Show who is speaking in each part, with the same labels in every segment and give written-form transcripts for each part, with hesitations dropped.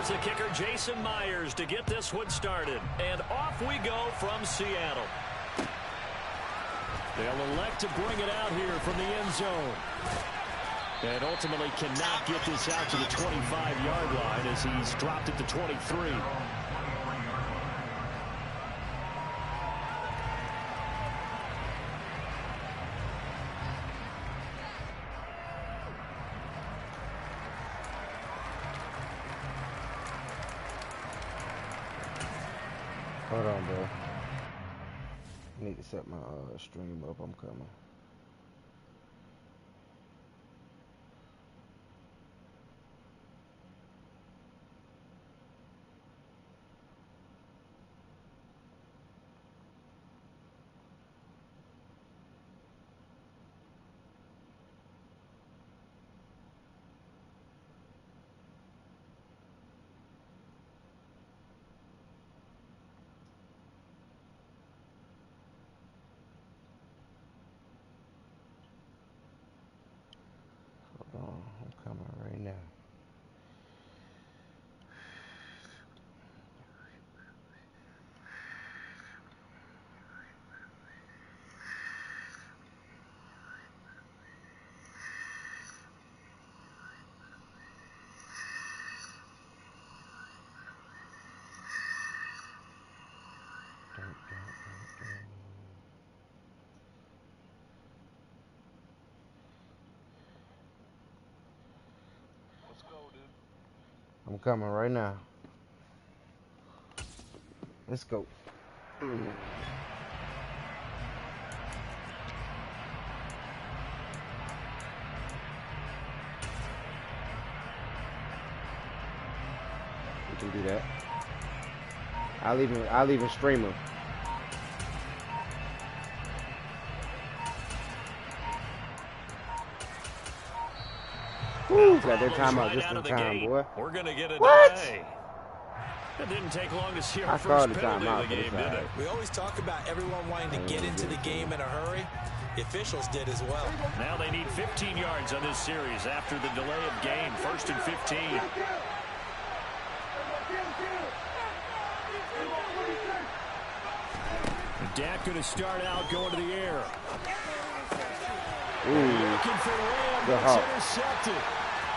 Speaker 1: Here's the kicker, Jason Myers, to get this one started. And off we go from Seattle. They'll elect to bring it out here from the end zone. And ultimately cannot get this out to the 25-yard line as he's dropped it to 23.
Speaker 2: Hold on, bro. I need to set my stream up. I'm coming. I'm coming right now. I'm coming right now. Let's go. We can do that. I'll even stream him. Woo, got that time out just in time, boy.
Speaker 1: We're gonna get a
Speaker 2: what?
Speaker 1: delay. It didn't take long to see our
Speaker 2: I
Speaker 1: first
Speaker 2: the
Speaker 1: penalty
Speaker 2: time
Speaker 1: of the game, did it?
Speaker 3: We always talk about everyone wanting to get into the game in a hurry. The officials did as well.
Speaker 1: Now they need 15 yards on this series after the delay of game. 1st and 15. Dak going to start out going to the air. Looking for Lamb, it's intercepted.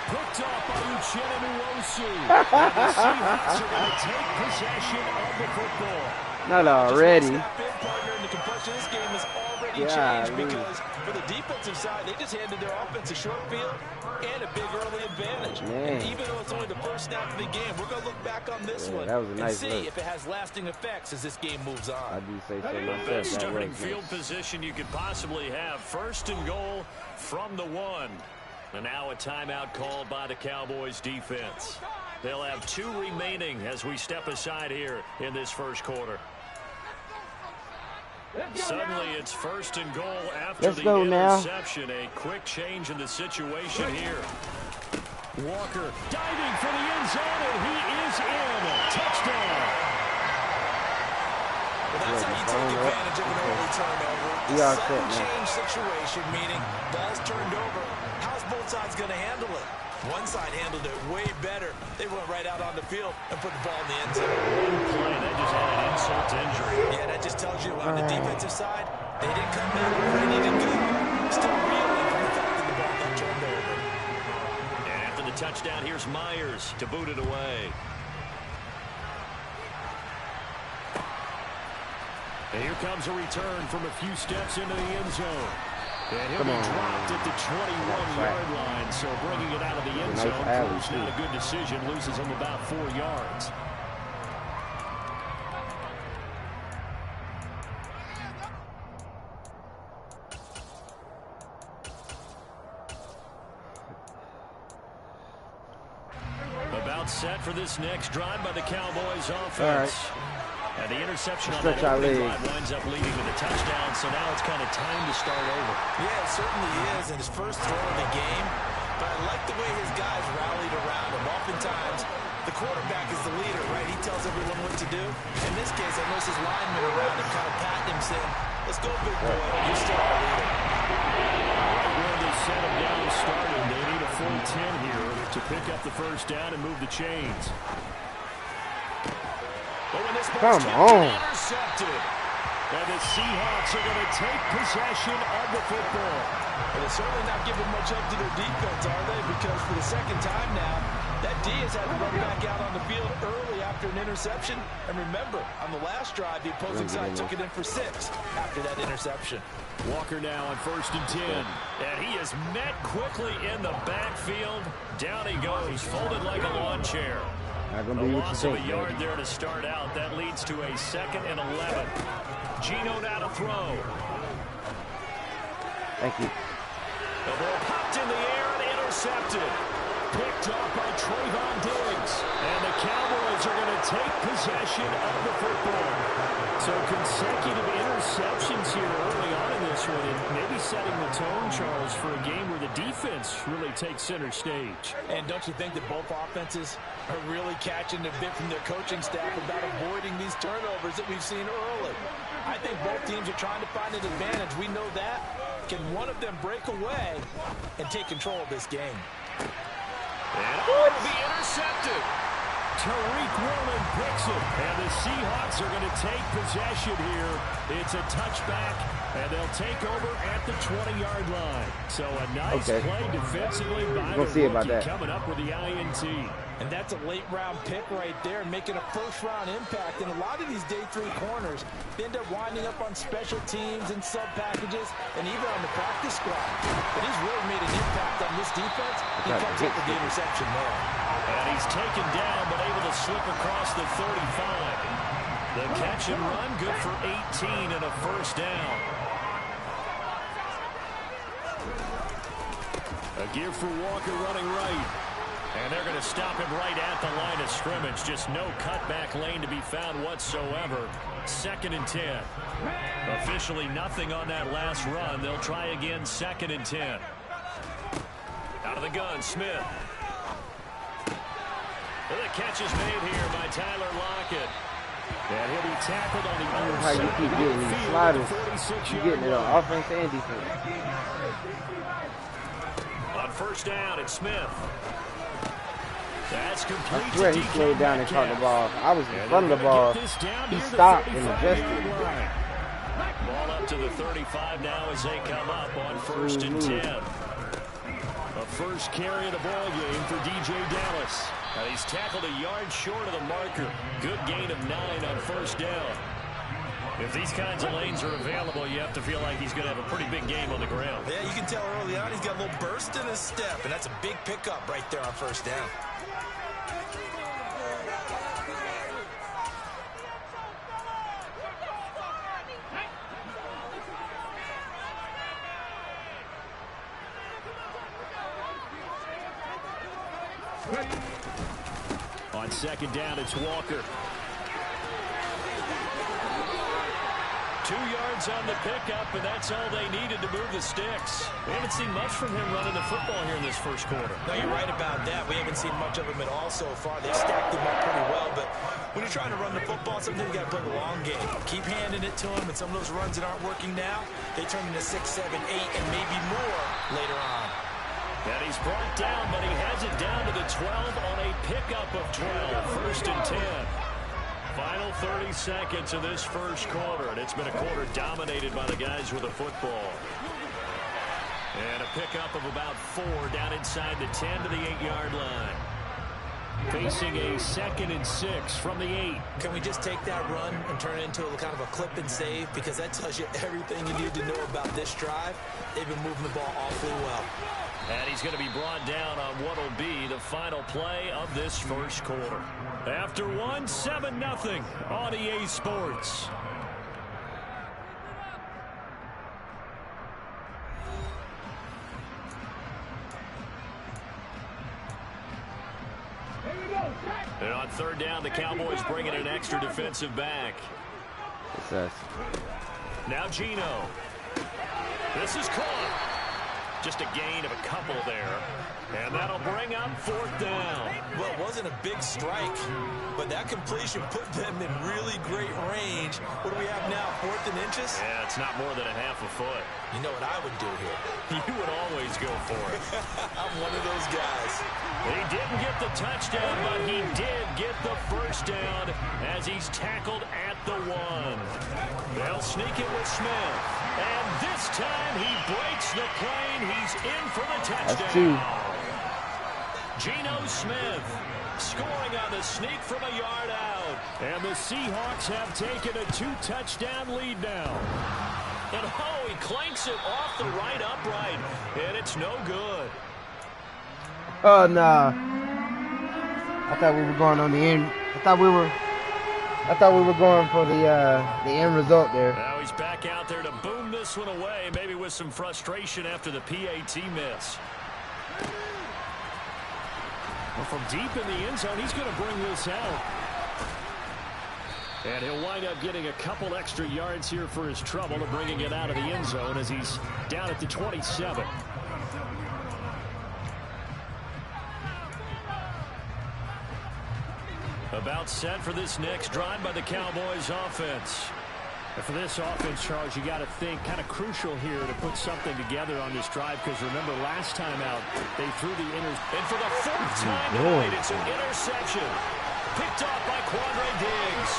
Speaker 1: Picked off by Uchenna Nwosu. And the Seahawks are going to take possession of the football.
Speaker 2: Not already.
Speaker 3: This game has already changed because for the defensive side, they just handed their offense a short field and a big early advantage. And even though it's only the first snap of the game, we're going to look back on this one and see if it has lasting effects as this game moves on.
Speaker 2: I do say so myself.
Speaker 1: Best starting field position you could possibly have. 1st and goal from the 1. And now a timeout called by the Cowboys defense. They'll have 2 remaining as we step aside here in this first quarter. Suddenly it's 1st and goal after the interception. A quick change in the situation here. Walker diving for the end zone, and he is in. Touchdown.
Speaker 3: Well, that's how you take advantage of an early turnover. A sudden change situation, meaning ball's turned over. How's both sides going to handle it? One side handled it way better. They went right out on the field and put the ball in the end zone.
Speaker 1: One play, that just had an insult to injury.
Speaker 3: Yeah, that just tells you on the defensive side, they didn't come back ready to go. Still reeling from the fact that the ball got turned over.
Speaker 1: And after the touchdown, here's Myers to boot it away. And here comes a return from a few steps into the end zone. And he'll be dropped at the 21-yard line, so bringing it out of the end zone proves not a good decision, loses him about 4 yards. About set for this next drive by the Cowboys offense. And the interception on that opening drive winds up leading to the touchdown, so now it's kind of time to start over.
Speaker 3: Yeah, it certainly is, and his first throw of the game. But I like the way his guys rallied around him. Oftentimes, the quarterback is the leader, right? He tells everyone what to do. In this case, I noticed his linemen around him kind of patting him, saying, let's go, big boy, you're still our leader.
Speaker 1: Right where they set him down starting, they need a full 10 here to pick up the first down and move the chains.
Speaker 3: this
Speaker 2: Come on.
Speaker 3: Intercepted.
Speaker 1: And the Seahawks are going to take possession of the football.
Speaker 3: Well, they're certainly not giving much up to their defense, are they? Because for the second time now, that D has had to run back out on the field early after an interception. And remember, on the last drive, the opposing side took it in for 6 after that interception.
Speaker 1: Walker now on 1st and 10. And he is met quickly in the backfield. Down he goes, folded like a lawn chair.
Speaker 2: Not gonna
Speaker 1: A
Speaker 2: be
Speaker 1: loss of a yard there to start out. That leads to a 2nd and 11. Geno now to throw.
Speaker 2: Thank you.
Speaker 1: The ball popped in the air and intercepted. Picked off by Trayvon Diggs. And the Cowboys are going to take possession of the football. So consecutive interceptions here early on in this one, and maybe setting the tone, Charles, for a game where the defense really takes center stage.
Speaker 3: And don't you think that both offenses are really catching a bit from their coaching staff about avoiding these turnovers that we've seen early? I think both teams are trying to find an advantage. We know that. Can one of them break away and take control of this game?
Speaker 1: And it will be intercepted. Tariq Woolen picks it, and the Seahawks are going to take possession here. It's a touchback, and they'll take over at the 20-yard line. So a nice play defensively by the rookie coming up with the INT.
Speaker 3: And that's a late-round pick right there, making a first-round impact. And a lot of these day 3 corners end up winding up on special teams and sub-packages and even on the practice squad. But he's really made an impact on this defense. He comes up with the interception there.
Speaker 1: And he's taken down, but able to slip across the 35. The catch and run, good for 18 and a first down. A give for Walker running right. And they're going to stop him right at the line of scrimmage. Just no cutback lane to be found whatsoever. 2nd and 10. Officially nothing on that last run. They'll try again, 2nd and 10. Out of the gun, Smith. And the catch is made here by Tyler Lockett. And he'll be tackled on the other
Speaker 2: side. How you keep getting these sliders. You're getting it on offense and defense.
Speaker 1: On 1st down, it's Smith. That's complete.
Speaker 2: I swear he slowed down and caught the ball. I was in front of the ball. He stopped and adjusted.
Speaker 1: Ball up to the 35 now as they come up on 1st and 10. A first carry of the ball game for DJ Dallas. And he's tackled a yard short of the marker. Good gain of 9 on 1st down. If these kinds of lanes are available, you have to feel like he's going to have a pretty big game on the ground.
Speaker 3: Yeah, you can tell early on he's got a little burst in his step, and that's a big pickup right there on 1st down.
Speaker 1: On 2nd down, it's Walker. 2 yards on the pickup, and that's all they needed to move the sticks. We haven't seen much from him running the football here in this first quarter.
Speaker 3: No, you're right about that. We haven't seen much of him at all so far. They've stacked him up pretty well, but when you're trying to run the football, sometimes you got to play the long game. Keep handing it to him, and some of those runs that aren't working now, they turn into 6, 7, 8, and maybe more later on.
Speaker 1: And he's brought down, but he has it down to the 12 on a pickup of 12. 1st and 10. Final 30 seconds of this first quarter, and it's been a quarter dominated by the guys with the football. And a pickup of about 4 down inside the 10 to the 8-yard line. Facing a 2nd and 6 from the 8.
Speaker 3: Can we just take that run and turn it into a kind of a clip and save? Because that tells you everything you need to know about this drive. They've been moving the ball awfully well.
Speaker 1: And he's going to be brought down on what will be the final play of this first quarter. After 1, 7-0 on EA Sports. And on 3rd down, the Cowboys bring in an extra defensive back. Now Geno. This is caught. Just a gain of a couple there. And that'll bring up 4th down.
Speaker 3: Well, it wasn't a big strike, but that completion put them in really great range. What do we have now, 4th and inches?
Speaker 1: Yeah, it's not more than a half a foot.
Speaker 3: You know what I would do here?
Speaker 1: You would always go for it.
Speaker 3: I'm one of those guys.
Speaker 1: He didn't get the touchdown, but he did get the 1st down as he's tackled at the 1. They'll sneak it with Smith. And this time he breaks the plane. He's in for the touchdown. Geno Smith scoring on the sneak from a yard out. And the Seahawks have taken a 2-touchdown lead now. And oh, he clanks it off the right upright. And it's no good.
Speaker 2: Oh, nah. I thought we were going on the end. I thought we were going for the end result there.
Speaker 1: Now he's back out there to boom this one away, maybe with some frustration after the PAT miss. Well, from deep in the end zone, he's going to bring this out. And he'll wind up getting a couple extra yards here for his trouble to bringing it out of the end zone as he's down at the 27. About set for this next drive by the Cowboys offense. And for this offense, Charles, you got to think kind of crucial here to put something together on this drive, because remember last time out they threw the and for the 4th time tonight, it's an interception picked off by Quandre Diggs.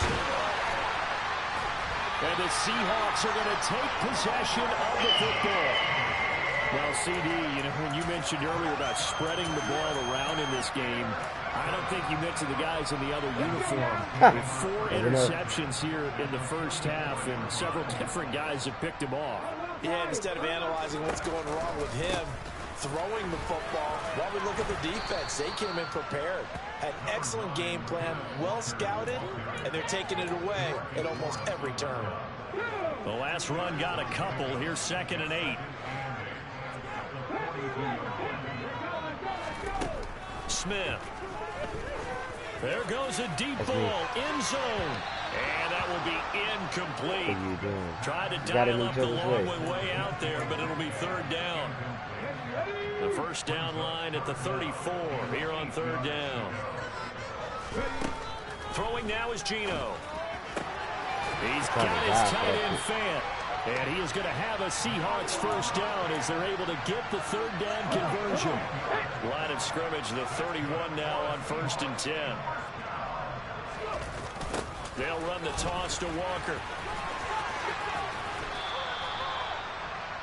Speaker 1: And the Seahawks are going to take possession of the football. Well, CD, you know, when you mentioned earlier about spreading the ball around in this game, I don't think you meant to the guys in the other uniform. With 4 interceptions here in the first half, and several different guys have picked him off.
Speaker 3: Yeah, instead of analyzing what's going wrong with him, throwing the football, while we look at the defense, they came in prepared. Had an excellent game plan, well scouted, and they're taking it away at almost every turn.
Speaker 1: The last run got a couple. Here's 2nd and 8. Smith. There goes a deep ball, end zone. And that will be incomplete. Tried to dial up the long one way out there, but it'll be 3rd down. The 1st down line at the 34 here on 3rd down. Throwing now is Geno. He's got his tight end Fant. And he is going to have a Seahawks 1st down as they're able to get the 3rd down conversion. Line of scrimmage, the 31 now on 1st and 10. They'll run the toss to Walker.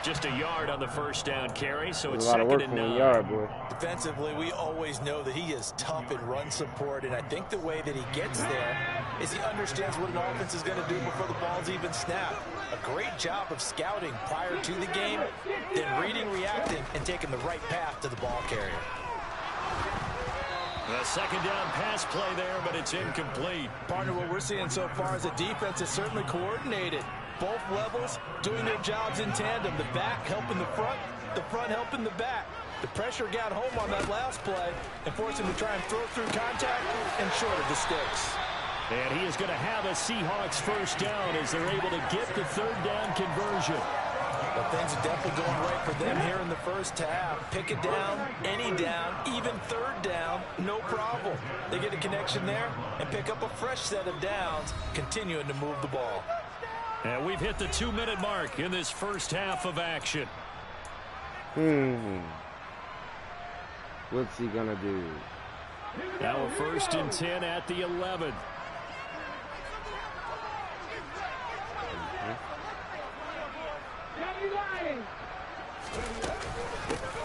Speaker 1: Just a yard on the 1st down carry, so it's 2nd and 9.
Speaker 2: Yard, boy.
Speaker 3: Defensively, we always know that he is tough in run support, and I think the way that he gets there is he understands what an offense is going to do before the ball's even snapped. A great job of scouting prior to the game, then reading, reacting, and taking the right path to the ball carrier.
Speaker 1: A 2nd down pass play there, but it's incomplete.
Speaker 3: Partner, what we're seeing so far is the defense is certainly coordinated. Both levels doing their jobs in tandem. The back helping the front helping the back. The pressure got home on that last play and forced him to try and throw through contact and short of the sticks.
Speaker 1: And he is going to have a Seahawks 1st down as they're able to get the 3rd down conversion.
Speaker 3: But things are definitely going right for them here in the first half. Pick it down, any down, even 3rd down, no problem. They get a connection there and pick up a fresh set of downs, continuing to move the ball.
Speaker 1: And we've hit the 2-minute mark in this first half of action.
Speaker 2: What's he gonna do?
Speaker 1: Now a 1st and 10 at the 11.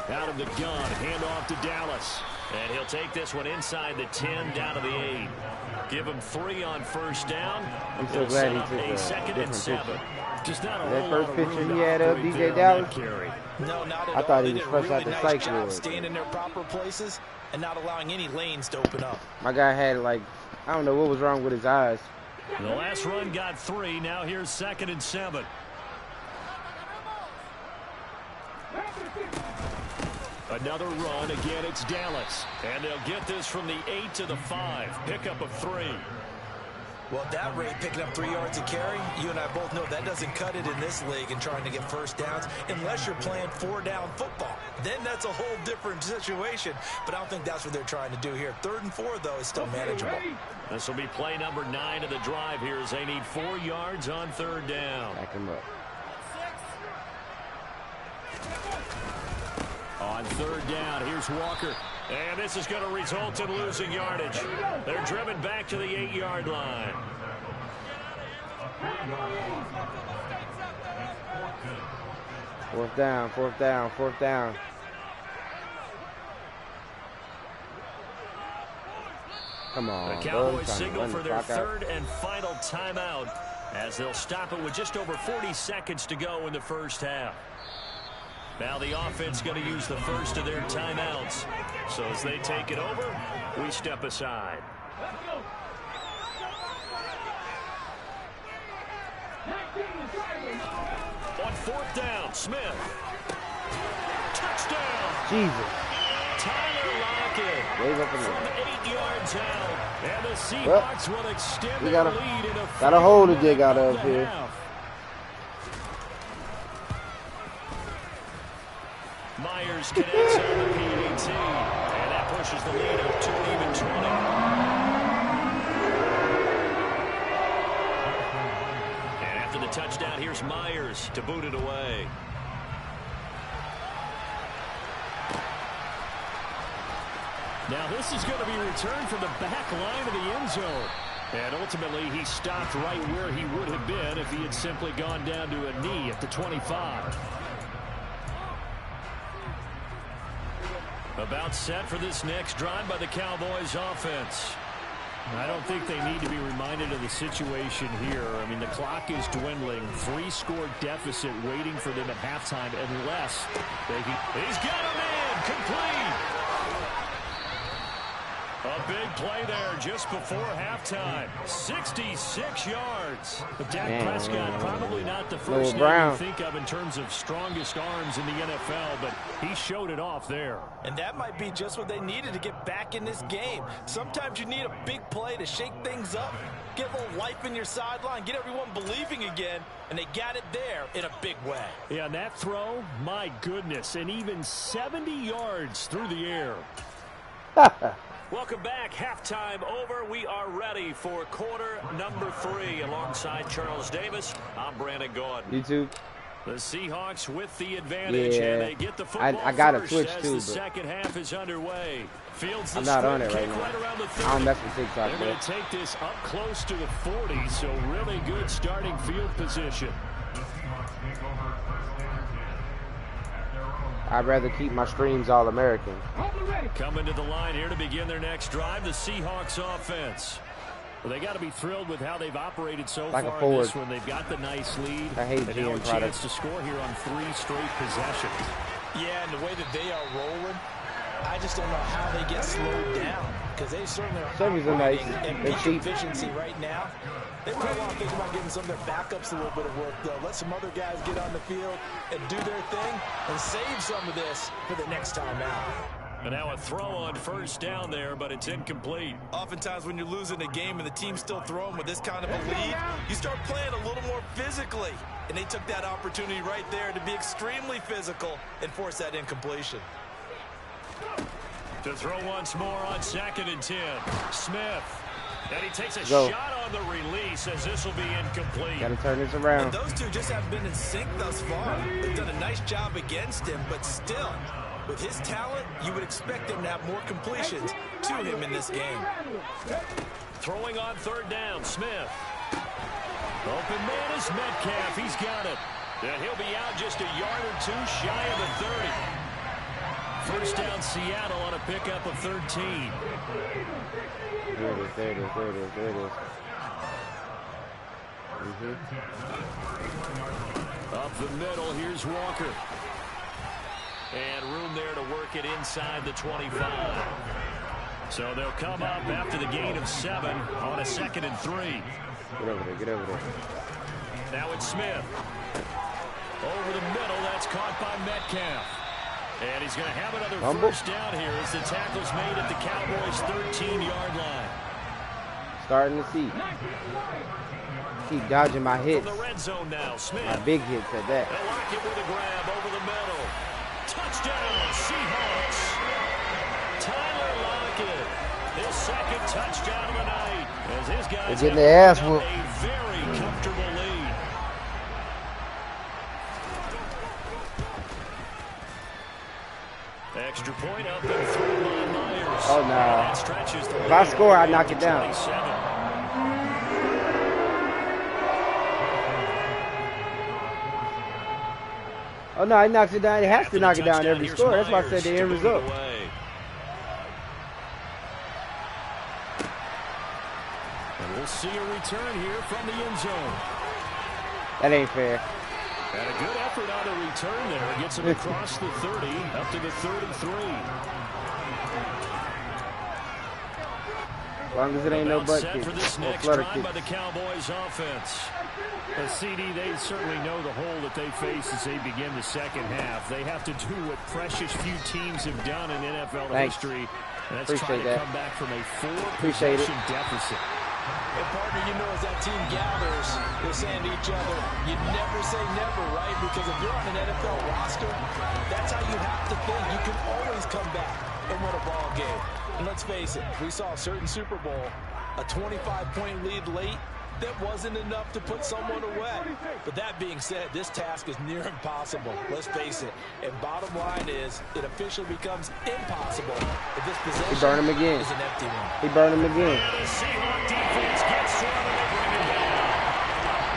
Speaker 1: Out of the gun, handoff to Dallas. And he'll take this one inside the 10, down to the 8. Give him 3 on 1st down.
Speaker 2: I'm so glad he took
Speaker 1: a 2nd and 7.
Speaker 2: Picture.
Speaker 1: Just not a
Speaker 2: That first picture he had of DJ Dallas?
Speaker 3: No, not at all.
Speaker 2: I thought he
Speaker 3: They
Speaker 2: was
Speaker 3: did a
Speaker 2: fresh
Speaker 3: really
Speaker 2: out the
Speaker 3: nice
Speaker 2: psych
Speaker 3: job
Speaker 2: ward.
Speaker 3: staying in their proper places and not allowing any lanes to open up.
Speaker 2: My guy had, like, I don't know what was wrong with his eyes.
Speaker 1: The last run got 3. Now here's 2nd and 7. Another run. Again, it's Dallas. And they'll get this from the 8 to the 5. Pickup of 3.
Speaker 3: Well, at that rate, picking up 3 yards a carry, you and I both know that doesn't cut it in this league and trying to get 1st downs unless you're playing 4-down football. then that's a whole different situation. But I don't think that's what they're trying to do here. 3rd and 4, though, is still manageable.
Speaker 1: This will be play number 9 of the drive here as they need 4 yards on 3rd down.
Speaker 2: Back him up.
Speaker 1: On 3rd down, here's Walker. And this is going to result in losing yardage. They're driven back to the 8-yard line.
Speaker 2: Fourth down, 4th down, 4th down. Come on.
Speaker 1: The Cowboys signal for their 3rd and final timeout as they'll stop it with just over 40 seconds to go in the first half. Now the offense going to use the first of their timeouts. So as they take it over, we step aside. On 4th down, Smith. Touchdown.
Speaker 2: Jesus.
Speaker 1: Tyler Lockett from 8 yards out. And the Seahawks will extend their lead in a
Speaker 2: got a hole to dig out of here.
Speaker 1: Myers connects on the PAT, and that pushes the lead up to an even 20. And after the touchdown, here's Myers to boot it away. Now this is going to be returned from the back line of the end zone. And ultimately, he stopped right where he would have been if he had simply gone down to a knee at the 25. About set for this next drive by the Cowboys offense. I don't think they need to be reminded of the situation here. I mean, the clock is dwindling. 3-score deficit waiting for them at halftime unless they can. He's got a man complete. A big play there just before halftime. 66 yards. But Dak Prescott, probably not the first name you think of in terms of strongest arms in the NFL, but he showed it off there.
Speaker 3: And that might be just what they needed to get back in this game. Sometimes you need a big play to shake things up, get a little life in your sideline, get everyone believing again, and they got it there in a big way.
Speaker 1: Yeah, and that throw, my goodness, and even 70 yards through the air. Welcome back. Halftime over. We are ready for quarter number 3. Alongside Charles Davis, I'm Brandon Gordon.
Speaker 2: YouTube.
Speaker 1: The Seahawks with the advantage, and they get the football
Speaker 2: I got a
Speaker 1: first
Speaker 2: Twitch
Speaker 1: as
Speaker 2: too,
Speaker 1: the second half is underway. Fields the
Speaker 2: I'm not on it
Speaker 1: kick
Speaker 2: right now.
Speaker 1: right around the 30.
Speaker 2: I don't mess with TikTok.
Speaker 1: They're going to take this up close to the 40, so really good starting field position.
Speaker 2: I'd rather keep my streams all American.
Speaker 1: Coming to the line here to begin their next drive, the Seahawks offense. Well, they got to be thrilled with how they've operated so far in this one. They've got the nice lead.
Speaker 2: I hate
Speaker 1: and now a chance to score here on 3 straight possessions.
Speaker 3: Yeah, and the way that they are rolling, I just don't know how they get slowed down, because they certainly are operating at peak efficiency right now. They might want to think about giving some of their backups a little bit of work, though. Let some other guys get on the field and do their thing and save some of this for the next time out.
Speaker 1: And now a throw on first down there, but it's incomplete.
Speaker 3: Oftentimes when you're losing a game and the team's still throwing with this kind of a lead, you start playing a little more physically. And they took that opportunity right there to be extremely physical and force that incompletion.
Speaker 1: To throw once more on 2nd and 10. Smith. And he takes a shot on the release as this will be incomplete.
Speaker 2: Got to turn this around.
Speaker 3: And those two just haven't been in sync thus far. They've done a nice job against him, but still, with his talent, you would expect him to have more completions to him in this game.
Speaker 1: Throwing on 3rd down, Smith. Open man is Metcalf. He's got it. And he'll be out just a yard or 2 shy of the 30. First down, Seattle on a pickup of 13.
Speaker 2: There it is, there it is, there it is, there it is.
Speaker 1: Up the middle, here's Walker. And room there to work it inside the 25. So they'll come up after the gain of 7 on a 2nd and 3.
Speaker 2: Get over there, get over there.
Speaker 1: Now it's Smith. Over the middle, that's caught by Metcalf. And he's going to have another first down here as the tackle's made at the Cowboys' 13-yard line.
Speaker 2: Starting to see. Keep dodging my hits.
Speaker 1: From the red zone now, Smith.
Speaker 2: My big hits at that.
Speaker 1: They'll lock it with a grab over the middle. Touchdown, Seahawks. Tyler Lockett, his second touchdown of the night. As his guys
Speaker 2: getting their ass whooped.
Speaker 1: A very comfortable lead. Extra point up and through by Myers.
Speaker 2: Oh, no. If I score, I knock it down.
Speaker 1: 27.
Speaker 2: Oh, no, he knocks it down. He has to knock it down every score. That's why I said the end result.
Speaker 1: And we'll see a return here from the end zone.
Speaker 2: That ain't fair.
Speaker 1: And a good effort on the return there. Gets him across the 30, up to the 33.
Speaker 2: As long as it ain't no butt kick
Speaker 1: for this
Speaker 2: or
Speaker 1: next
Speaker 2: flutter
Speaker 1: drive
Speaker 2: kick.
Speaker 1: by the Cowboys offense.
Speaker 4: CD, they certainly know the hole that they face as they begin the second half. They have to do what precious few teams have done in NFL history. And that's trying to come back from a 4-possession deficit.
Speaker 3: And partner, you know, as that team gathers, they're saying to each other, you never say never, right? Because if you're on an NFL roster, that's how you have to think. You can always come back and win a ball game. And let's face it, we saw a certain Super Bowl, a 25-point lead late, that wasn't enough to put someone away. But that being said, this task is near impossible. Let's face it. And bottom line is, it officially becomes impossible if this possession
Speaker 2: He burned him again.
Speaker 3: is an empty one.
Speaker 2: He burned him again.
Speaker 1: And the Seahawks defense gets to him and they bring him down.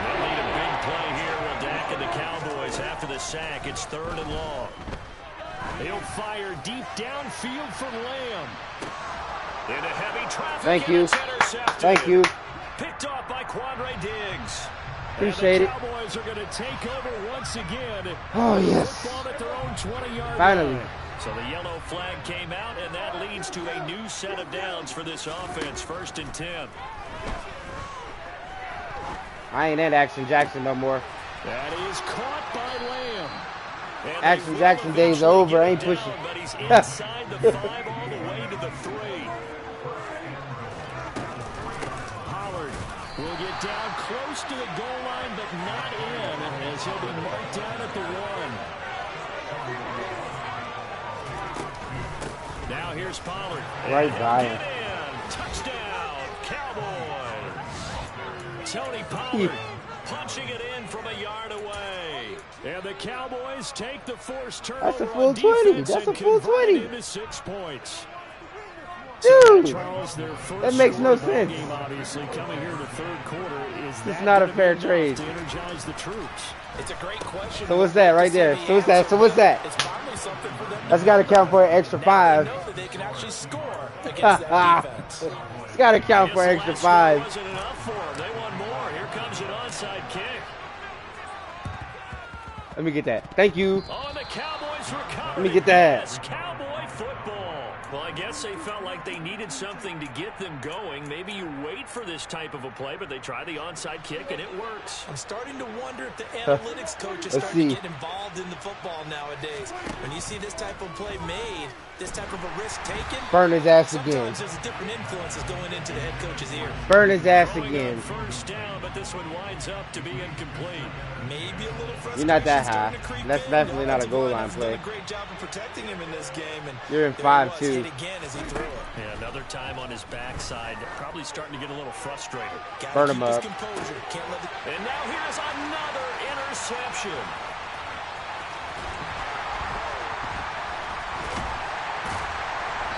Speaker 1: They'll need a big play here. Will Dak and the Cowboys after the sack. It's 3rd and long. He'll fire deep downfield for Lamb. Into heavy traffic.
Speaker 2: Thank you. Thank you.
Speaker 1: Picked off by Quandre Diggs.
Speaker 2: Appreciate it.
Speaker 1: The Cowboys are going to take over once again.
Speaker 2: Oh, yes.
Speaker 1: Football at their own 20-yard
Speaker 2: Finally.
Speaker 1: line. So the yellow flag came out, and that leads to a new set of downs for this offense. 1st and 10.
Speaker 2: I ain't at Action Jackson no more.
Speaker 1: That is caught by Lamb. And
Speaker 2: Action Jackson days are over. I ain't pushing.
Speaker 1: But he's inside the 5 all the way to the 3. Will get down close to the goal line, but not in, as he'll be marked down at the 1. Now here's Pollard.
Speaker 2: Right by him.
Speaker 1: Touchdown, Cowboys. Tony Pollard punching it in from a yard away. And the Cowboys take the forced turnover.
Speaker 2: That's a full 20. That's a full 20.
Speaker 1: Into 6 points.
Speaker 2: Dude,
Speaker 1: Charles,
Speaker 2: that makes no sense.
Speaker 1: Game, obviously, coming here in the 3rd quarter, is
Speaker 2: it's not a fair trade.
Speaker 1: To energize the troops?
Speaker 3: It's a great question.
Speaker 2: So what's that right there? So what's that? So what's that?
Speaker 3: It's probably something for them.
Speaker 2: That's got to count for an extra 5.
Speaker 3: They know that they can actually score against that defense.
Speaker 2: It's got to count for an extra 5.
Speaker 1: Wasn't enough for them. They want more. Here comes an onside kick.
Speaker 2: Let me get that. Thank you.
Speaker 1: On the Cowboys recovery.
Speaker 2: Let me get that.
Speaker 1: Cowboy football. Well, I guess they felt like they needed something to get them going. Maybe you wait for this type of a play, but they try the onside kick, and it works.
Speaker 3: I'm starting to wonder if the analytics coaches start to get involved in the football nowadays. When you see this type of play made, this type of a risk taken,
Speaker 2: burn his ass again.
Speaker 3: Sometimes there's different influences going into the head coach's ear.
Speaker 2: Burn his ass again.
Speaker 1: First down, but this one winds up to be incomplete.
Speaker 3: Maybe a little frustration.
Speaker 2: You're not that high. That's definitely not a goal line play.
Speaker 3: Done a great job of protecting him in this game, and
Speaker 2: you're in 5-2.
Speaker 3: Again as he threw it.
Speaker 1: Yeah, another time on his backside, probably starting to get a little frustrated.
Speaker 2: Burn him up.
Speaker 1: And now here's another interception.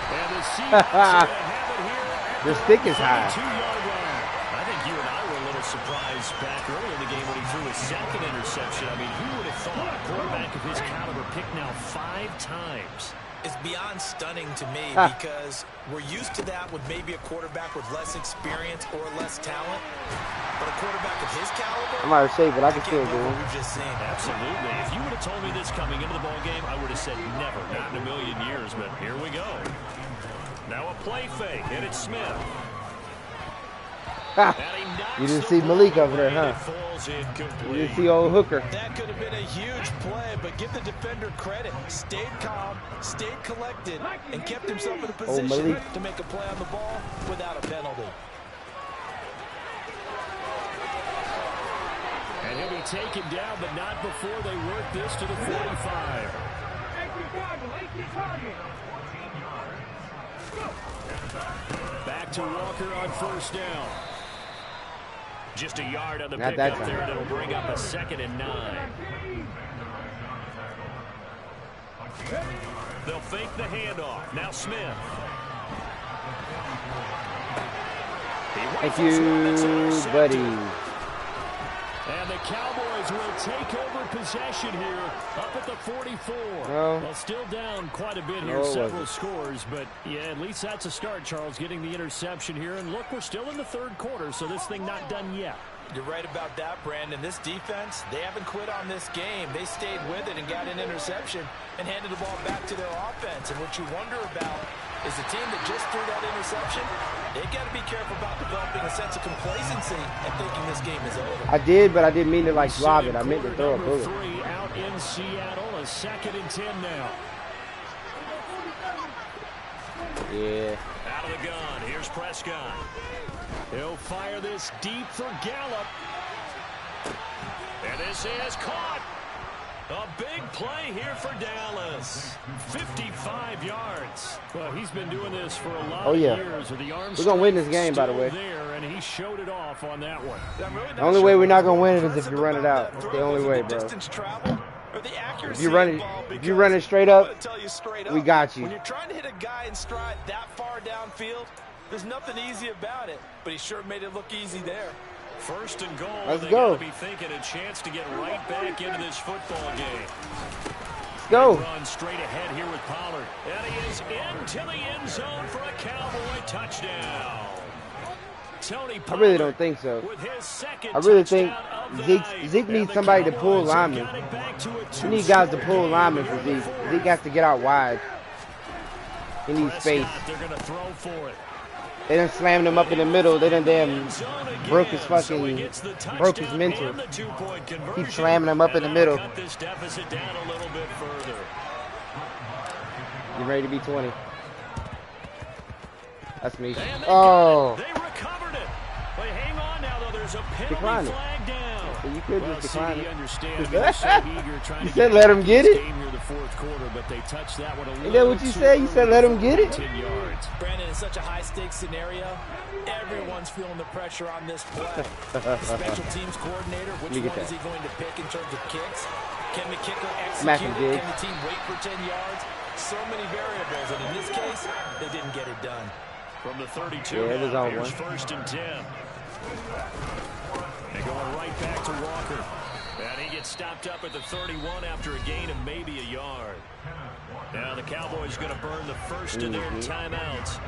Speaker 1: And the Seahawks have it here.
Speaker 2: The stick is high.
Speaker 1: 2-yard line. I think you and I were a little surprised back early in the game when he threw his 2nd interception. I mean, who would have thought a quarterback of his caliber picked now 5 times?
Speaker 3: It's beyond stunning to me because we're used to that with maybe a quarterback with less experience or less talent. But a quarterback of his caliber,
Speaker 2: I'm out of shape, but I can still do it.
Speaker 3: We've just seen.
Speaker 1: Absolutely. If you would have told me this coming into the ball game, I would have said never, not in a million years. But here we go. Now a play fake, and it's Smith.
Speaker 2: You didn't see Malik over there, huh? You didn't see old Hooker.
Speaker 3: That could have been a huge play, but give the defender credit. Stayed calm, stayed collected, and kept himself in a position to make a play on the ball without a penalty.
Speaker 1: And he'll be taken down, but not before they work this to the 45.
Speaker 4: Back to Walker on first down.
Speaker 1: Just a yard on the pickup there, and it'll bring up a 2nd and 9. They'll fake the handoff. Now Smith.
Speaker 2: Thank you, buddy.
Speaker 4: And the Cowboys will take over possession here up at the 44.
Speaker 2: No.
Speaker 4: Well, still down quite a bit here, several scores, but yeah, at least that's a start, Charles, getting the interception here. And look, we're still in the 3rd quarter, so this thing not done yet.
Speaker 3: You're right about that, Brandon. This defense, they haven't quit on this game. They stayed with it and got an interception and handed the ball back to their offense. And what you wonder about is the team that just threw that interception, they got to be careful about developing a sense of complacency and thinking this game is over.
Speaker 2: I did, but I didn't mean to like lob it. I meant to throw a bullet.
Speaker 4: 3 out in Seattle, a 2nd and 10 now.
Speaker 2: Yeah.
Speaker 1: Out of the gun, here's Prescott.
Speaker 4: He'll fire this deep for Gallup.
Speaker 1: And this is caught. A big play here for Dallas. 55 yards.
Speaker 4: Well, he's been doing this for a lot of years. With the arms
Speaker 2: we're going to win this game, by the way.
Speaker 4: There, and he showed it off on that one.
Speaker 2: The only way we're not going to win it is if you run it out. It's the only way, bro. If you run it straight up, we got you.
Speaker 3: When you're trying to hit a guy in stride that far downfield, there's nothing easy about it. But he sure made it look easy there.
Speaker 1: 1st and goal.
Speaker 2: Let's
Speaker 1: they
Speaker 2: go.
Speaker 1: Gotta be thinking a chance to get right back into this football game.
Speaker 2: Let's go.
Speaker 1: Run straight ahead here with Pollard. And he is into the end zone for a Cowboy touchdown. Tony Pollard,
Speaker 2: I really don't think so.
Speaker 1: with his 2nd
Speaker 2: I really think
Speaker 1: touchdown
Speaker 2: Zeke needs somebody to pull linemen. You need guys to pull linemen for Zeke. Zeke has to get out wide. He needs space.
Speaker 1: They're going to throw for it.
Speaker 2: They done slammed him up in the middle. They done damn broke his fucking, broke his mental. Keep slamming him up in the middle.
Speaker 1: Cut this deficit down a little bit further.
Speaker 2: You ready to be 20? That's me. Oh.
Speaker 1: They recovered it. But hang on now, though. There's a penalty flag down.
Speaker 2: So you could just decline it.
Speaker 4: You
Speaker 2: said let him get it.
Speaker 4: Quarter, but they touched that one a
Speaker 2: Is that what you said? You said let him get it?
Speaker 4: 10 yards.
Speaker 3: Brandon, in such a high-stakes scenario, everyone's feeling the pressure on this play. The special teams coordinator, which one is he going to pick in terms of kicks? Can the kicker execute it? Can the team wait for 10 yards? So many variables, and in this case, they didn't get it done.
Speaker 1: From the 32,
Speaker 2: here's
Speaker 1: 1st and 10. They're going right back to Walker. And he gets stopped up at the 31 after a gain of maybe a yard. Now the Cowboys going to burn the first of their timeouts.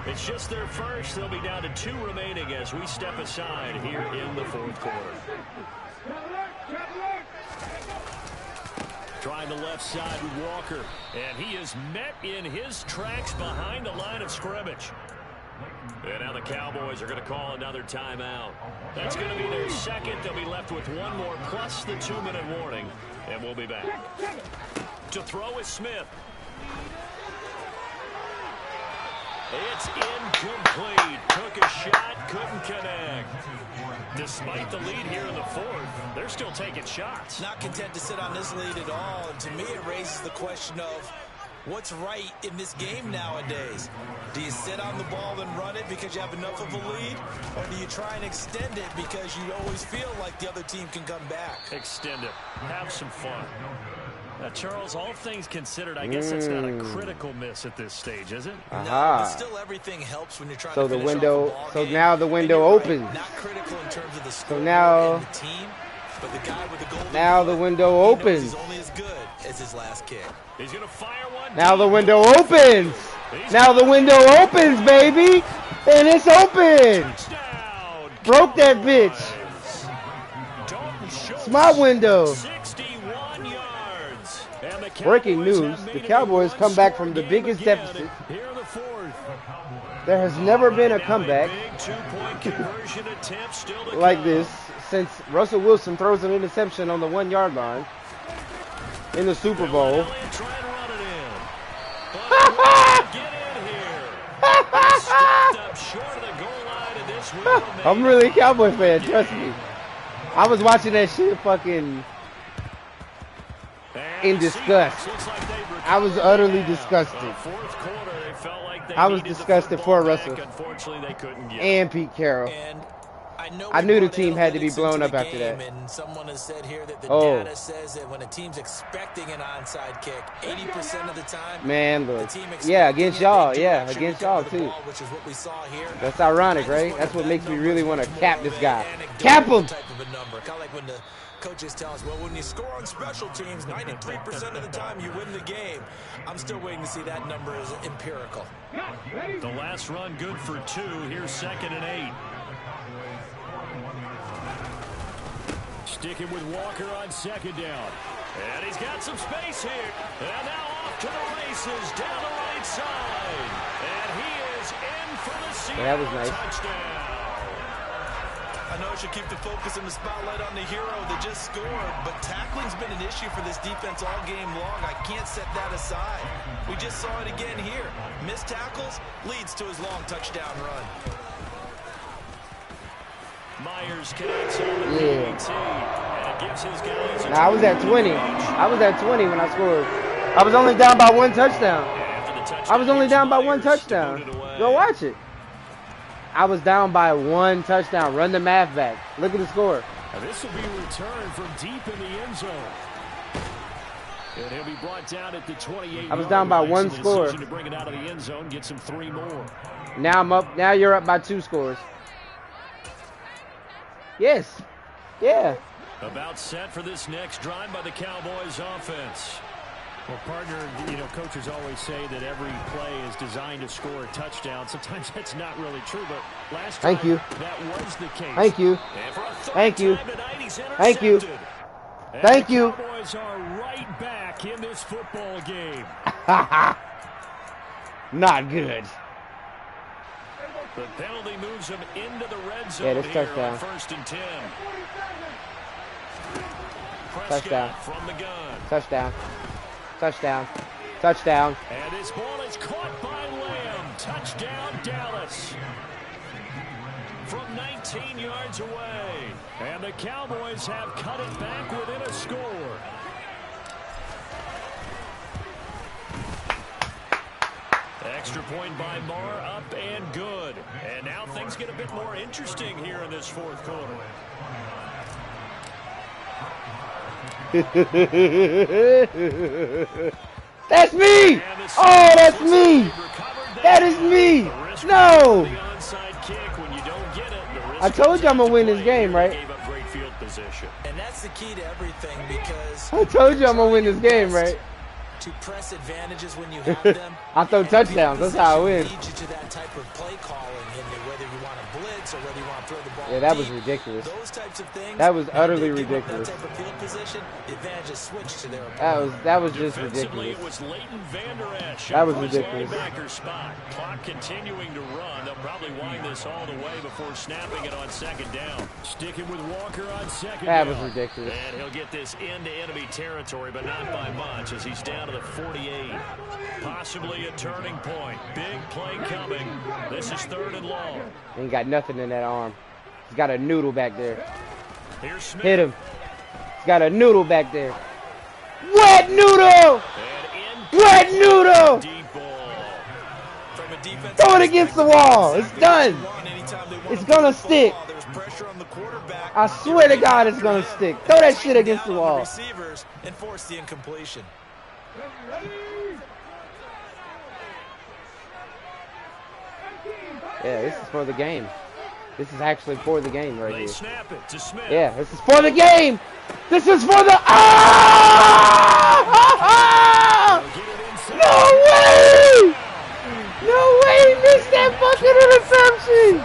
Speaker 1: It's just their first. They'll be down to 2 remaining as we step aside here in the 4th quarter. Trying the left side with Walker. And he is met in his tracks behind the line of scrimmage. And now the Cowboys are going to call another timeout. That's going to be their 2nd. They'll be left with 1 more plus the 2-minute warning. And we'll be back. To throw is Smith. It's incomplete. Took a shot, couldn't connect. Despite the lead here in the 4th, they're still taking shots.
Speaker 3: Not content to sit on this lead at all. And to me, it raises the question of what's right in this game nowadays. Do you sit on the ball and run it because you have enough of a lead? Or do you try and extend it because you always feel like the other team can come back?
Speaker 1: Extend it. Have some fun. Now, Charles, all things considered, I guess that's not a critical miss at this stage, is it?
Speaker 3: No, but still everything helps when you're trying to finish
Speaker 2: window,
Speaker 3: off a ball
Speaker 2: so
Speaker 3: game.
Speaker 2: now the window opens.
Speaker 3: Not critical in terms of the score
Speaker 2: now,
Speaker 3: and the team, but the guy with the golden
Speaker 2: now the window opens.
Speaker 3: He's only as good as his last kick.
Speaker 1: He's going to fire one.
Speaker 2: Now the window opens. Now the window opens, baby. And it's open.
Speaker 1: Touchdown.
Speaker 2: Broke that bitch. It's my window.
Speaker 1: 61 yards. And the
Speaker 2: Breaking news, the Cowboys come back from the biggest deficit.
Speaker 1: Here in the 4th.
Speaker 2: There has never been a comeback
Speaker 1: Big 2-point conversion attempt still to
Speaker 2: like
Speaker 1: come.
Speaker 2: this since Russell Wilson throws an interception on the 1-yard line in the Super Bowl.
Speaker 1: Try and run it in. But get in here. Stepped up short of the goal line, and this will
Speaker 2: I'm really a Cowboy fan, trust me. I was watching that shit fucking in disgust.
Speaker 1: Looks like they've
Speaker 2: I was utterly disgusted.
Speaker 1: Fourth quarter, they felt like they
Speaker 2: I was disgusted for Russell.
Speaker 1: Unfortunately, they couldn't get
Speaker 2: and Pete Carroll.
Speaker 3: And
Speaker 2: I knew the team had to be blown up after that.
Speaker 3: And someone has said here that the data says that when a team's expecting an onside kick, 80% of the time,
Speaker 2: man, look, yeah, against y'all, yeah, against y'all too.
Speaker 3: Which is what we saw here.
Speaker 2: That's ironic, right? That's what makes me really want to cap this guy. Cap him.
Speaker 3: Type of a number, kind of like when the coaches tell us, well, when you score on special teams, 93% of the time you win the game. I'm still waiting to see that number is empirical.
Speaker 1: The last run good for 2. Here's 2nd and 8. Sticking with Walker on 2nd down. And he's got some space here. And now off to the races down the right side. And he is in for the Seattle
Speaker 2: that was nice.
Speaker 1: Touchdown.
Speaker 3: I know I should keep the focus and the spotlight on the hero that just scored, but tackling's been an issue for this defense all game long. I can't set that aside. We just saw it again here. Missed tackles leads to his long touchdown run. Myers connects on the PAT, and gives his guys
Speaker 2: I was at 20. I was at 20 when I scored. I was only down by 1 touchdown. I was only down by 1 touchdown. Go watch it. I was down by 1 touchdown. Run the math back. Look at the score.
Speaker 4: Now this will be returned from deep in the end zone. And he'll be brought down at the 28.
Speaker 2: I was down by 1 score.
Speaker 4: To bring it out of the end zone, get some 3 more.
Speaker 2: Now I'm up. Now you're up by 2 scores. Yes. Yeah.
Speaker 1: About set for this next drive by the Cowboys offense.
Speaker 4: Well, partner, you know, coaches always say that every play is designed to score a touchdown. Sometimes that's not really true, but last time that was the case.
Speaker 2: Thank you. Thank you. Thank you. Thank you.
Speaker 4: The Cowboys are right back in this football game.
Speaker 2: Not good.
Speaker 1: The penalty moves him into the red zone.
Speaker 2: Yeah, this touchdown.
Speaker 1: 1st and 10.
Speaker 2: Touchdown.
Speaker 1: From the gun.
Speaker 2: Touchdown. Touchdown. Touchdown.
Speaker 1: And this ball is caught by Lamb. Touchdown, Dallas. From 19 yards away. And the Cowboys have cut it back within a score. Extra point by Marr, up and good. And now things get a bit more interesting here in this 4th quarter.
Speaker 2: That's me! Oh, that's me! That is me! No! I told you I'm gonna win this game, right?
Speaker 3: And that's the key to everything, because
Speaker 2: I told you I'm gonna win this game, right?
Speaker 3: To press advantages when you have them.
Speaker 2: I throw touchdowns. That's how I win.
Speaker 3: Lead you to that type of play calling, whether you want to blitz or whether you want to throw the ball.
Speaker 2: Yeah, that was ridiculous.
Speaker 3: Those types of things.
Speaker 2: That was utterly ridiculous.
Speaker 3: That type of field position, the advantage is switched to their opponent.
Speaker 2: That was just ridiculous.
Speaker 1: It was Leighton Vander Esch.
Speaker 2: That was ridiculous.
Speaker 1: Spot. Clock continuing to run. They'll probably wind this all the way before snapping it on 2nd down.
Speaker 4: Sticking with Walker on 2nd
Speaker 2: That
Speaker 4: down.
Speaker 2: was ridiculous.
Speaker 1: And he'll get this into enemy territory, but not by much, as he's down to the 48. Possibly a turning point. Big play coming. This is 3rd and long.
Speaker 2: Ain't got nothing in that arm. He's got a noodle back there.
Speaker 1: Here's Smith.
Speaker 2: Hit him. He's got a noodle back there. Wet noodle! Wet noodle!
Speaker 1: Deep ball.
Speaker 3: From a defensive
Speaker 2: Throw it against the wall. It's done. It's gonna stick. I swear to God, it's gonna stick. Throw that shit against the wall.
Speaker 3: Receivers and force the incompletion.
Speaker 2: Yeah, this is for the game. This is actually for the game right here.
Speaker 1: Snap it to Smith.
Speaker 2: Yeah, this is for the game. This is for the. No way! No way! He missed that fucking interception!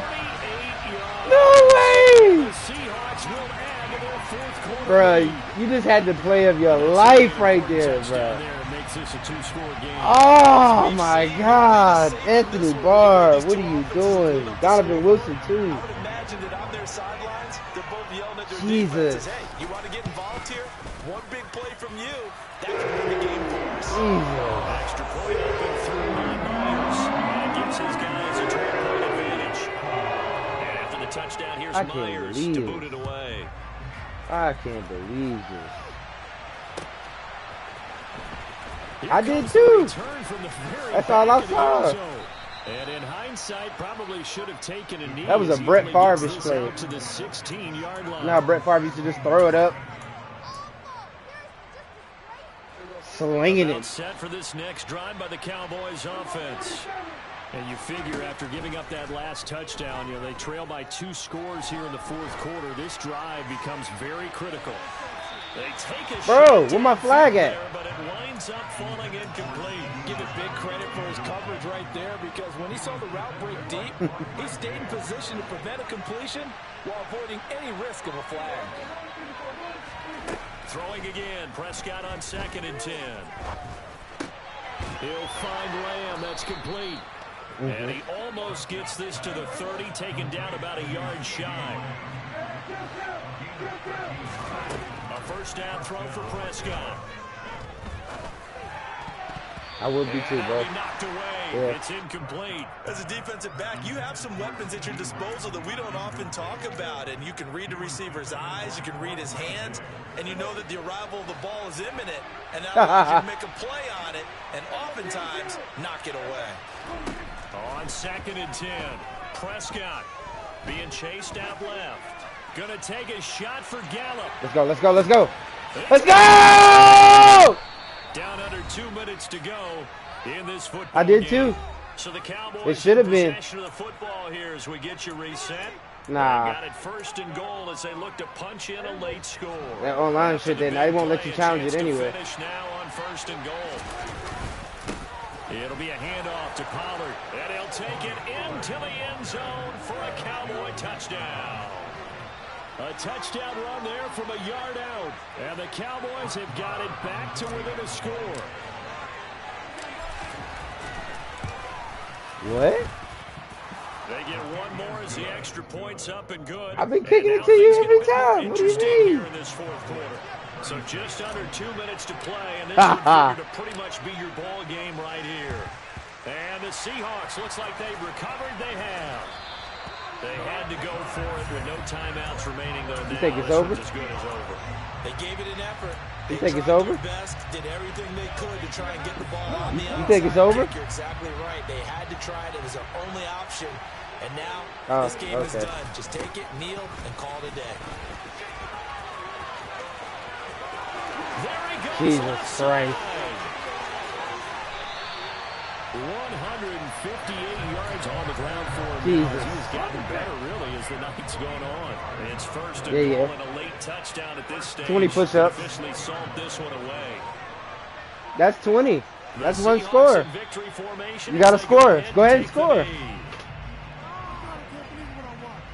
Speaker 2: No way! Bruh, you just had the play of your life right there, bruh. Oh my God, Anthony Barr, what are you doing? Donovan Wilson too. Jesus.
Speaker 3: Hey, you want to get involved here? One big play from you. That could win the game for us.
Speaker 1: Extra point up and through by Myers. And gives his guys a 12-point advantage. And after the touchdown, here's Myers to boot it away.
Speaker 2: I can't believe this. I did too. That's all I saw.
Speaker 4: And in hindsight, probably should have taken a knee.
Speaker 2: That was a Brett Favre play.
Speaker 4: To the 16-yard line.
Speaker 2: Now Brett Favre used to just throw it up. Slinging it.
Speaker 1: Set for this next drive by the Cowboys offense.
Speaker 4: And you figure after giving up that last touchdown, they trail by 2 scores here in the 4th quarter. This drive becomes very critical.
Speaker 1: They take a
Speaker 2: Bro, where my flag at?
Speaker 1: There, but it winds up falling incomplete.
Speaker 3: Give it big credit for his coverage right there, because when he saw the route break deep, he stayed in position to prevent a completion while avoiding any risk of a flag.
Speaker 1: Throwing again, Prescott on 2nd and 10.
Speaker 4: He'll find Lamb. That's complete.
Speaker 1: And he almost gets this to the 30, taken down about a yard shy. A first down throw for Prescott.
Speaker 2: I would be too, bro.
Speaker 1: Knocked away.
Speaker 2: Yeah.
Speaker 1: It's incomplete.
Speaker 3: As a defensive back, you have some weapons at your disposal that we don't often talk about. And you can read the receiver's eyes, you can read his hands, and you know that the arrival of the ball is imminent. And that allows you to make a play on it, and oftentimes knock it away.
Speaker 1: On 2nd and 10, Prescott being chased out left. Gonna take a shot for Gallup.
Speaker 2: Let's go, let's go, let's go. Let's go!
Speaker 1: Down under 2 minutes to go in this football
Speaker 2: I did
Speaker 1: game.
Speaker 2: too.
Speaker 1: So the Cowboys
Speaker 2: It should have been.
Speaker 1: possession of the football here as we get you reset.
Speaker 2: Nah.
Speaker 1: They got it 1st and goal as they look to punch in a late score.
Speaker 2: That online shit, then they won't let you challenge it anyway.
Speaker 1: Finish now on 1st and goal. It'll be a handoff to Pollard, and he'll take it into the end zone for a Cowboy touchdown. A touchdown run there from a yard out, and the Cowboys have got it back to within a score.
Speaker 2: What?
Speaker 1: They get one more as the extra point's up and good.
Speaker 2: I've been kicking it to you every time. What do you mean?
Speaker 1: Here in this 4th quarter. So just under 2 minutes to play, and this would figure to pretty much be your ball game right here. And the Seahawks, looks like they've recovered. They have. They had to go for it with no timeouts remaining, though.
Speaker 2: You think it's over?
Speaker 1: As good as over.
Speaker 3: They gave it an effort.
Speaker 2: You think it's over?
Speaker 3: Best, did everything they could to try and get the ball on the outside.
Speaker 2: You think it's over?
Speaker 3: You're exactly right. They had to try it. It was their only option. And now this game is done. Just take it, kneel, and call it a day.
Speaker 2: Jesus Christ.
Speaker 1: 158 yards on the ground for him.
Speaker 2: Jesus.
Speaker 1: He's gotten better, really, as the night's going on. It's 1st and goal and a late touchdown at this stage.
Speaker 2: 20 push-ups.
Speaker 1: Officially solved this one away.
Speaker 2: That's 20. That's one score. You got to score. Go ahead and score.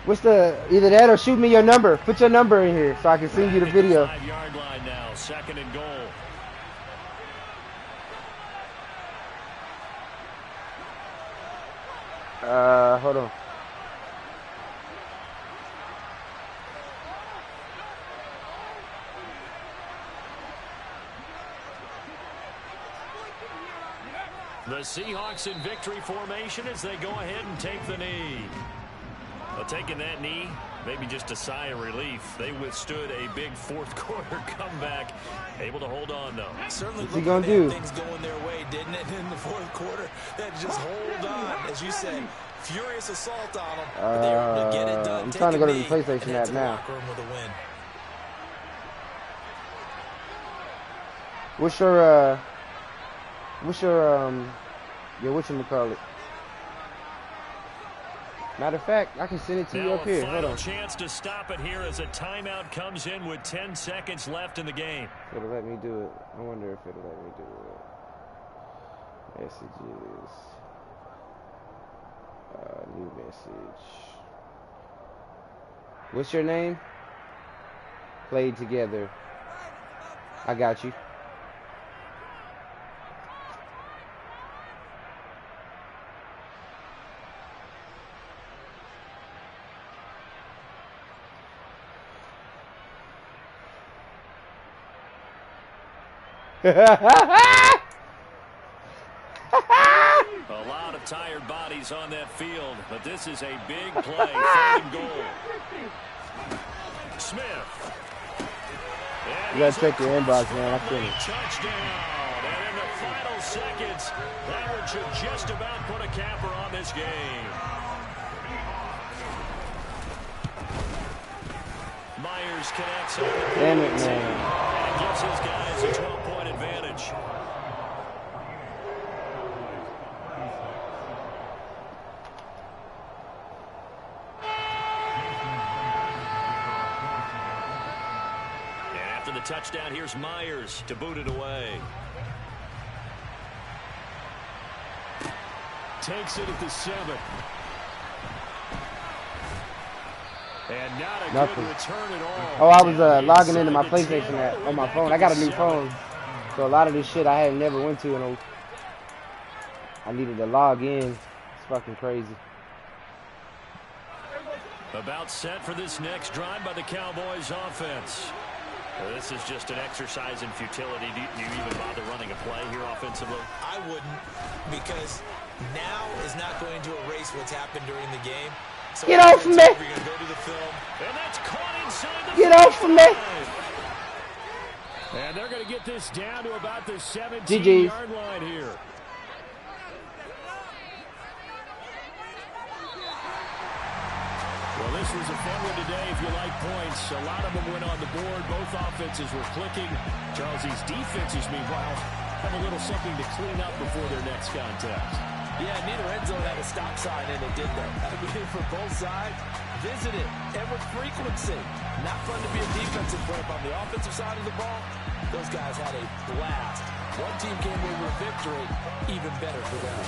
Speaker 2: What's the, either that or shoot me your number. Put your number in here so I can send you the video.
Speaker 1: 5-yard line now, 2nd and goal.
Speaker 2: Hold on.
Speaker 1: The Seahawks in victory formation as they go ahead and take the knee. Well, taking that knee, maybe just a sigh of relief. They withstood a big 4th quarter comeback, able to hold on though.
Speaker 3: Certainly
Speaker 2: what's he gonna do?
Speaker 3: Things going their way, didn't it, in the 4th quarter? That just hold on, as you said, furious assault on them. But they were able to get it done.
Speaker 2: I'm trying to go to the PlayStation app now.
Speaker 3: With a win.
Speaker 2: What's your whatchamacallit? Matter of fact, I can send it to you up here. Hold on.
Speaker 1: Chance to stop it here as a timeout comes in with 10 seconds left in the game.
Speaker 2: It'll let me do it. I wonder if it'll let me do it. Messages. New message. What's your name? Played together. I got you.
Speaker 1: A lot of tired bodies on that field, but this is a big play. 3rd and goal. Smith.
Speaker 2: You gotta check your inbox, man. I feel it.
Speaker 1: Touchdown. And in the final seconds. That one should just about put a capper on this game. Myers connects on the
Speaker 2: damn it, man.
Speaker 1: And gives his guys a 12-point advantage. The touchdown, here's Myers to boot it away.
Speaker 4: Takes it at the 7. And not a
Speaker 2: Nothing.
Speaker 4: good return at all.
Speaker 2: Oh, I was logging into my PlayStation on my phone. I got a new phone, so a lot of this shit I had never went to, and I needed to log in. It's fucking crazy.
Speaker 1: About set for this next drive by the Cowboys offense. Well, this is just an exercise in futility. Do you even bother running a play here offensively?
Speaker 3: I wouldn't, because now is not going to erase what's happened during the game. So
Speaker 2: get off of me!
Speaker 3: We're going to go to the film.
Speaker 1: And that's caught inside the
Speaker 2: get off of me!
Speaker 4: And they're going to get this down to about the 17-yard line here. Well, this was a fun one today if you like points. A lot of them went on the board. Both offenses were clicking. Charles, these defenses, meanwhile, have a little something to clean up before their next contest.
Speaker 3: Yeah, neither end zone had a stop sign, and it did that. I mean, for both sides, visit it, and with frequency. Not fun to be a defensive player, but on the offensive side of the ball, those guys had a blast. One team came away with a victory, even better for them.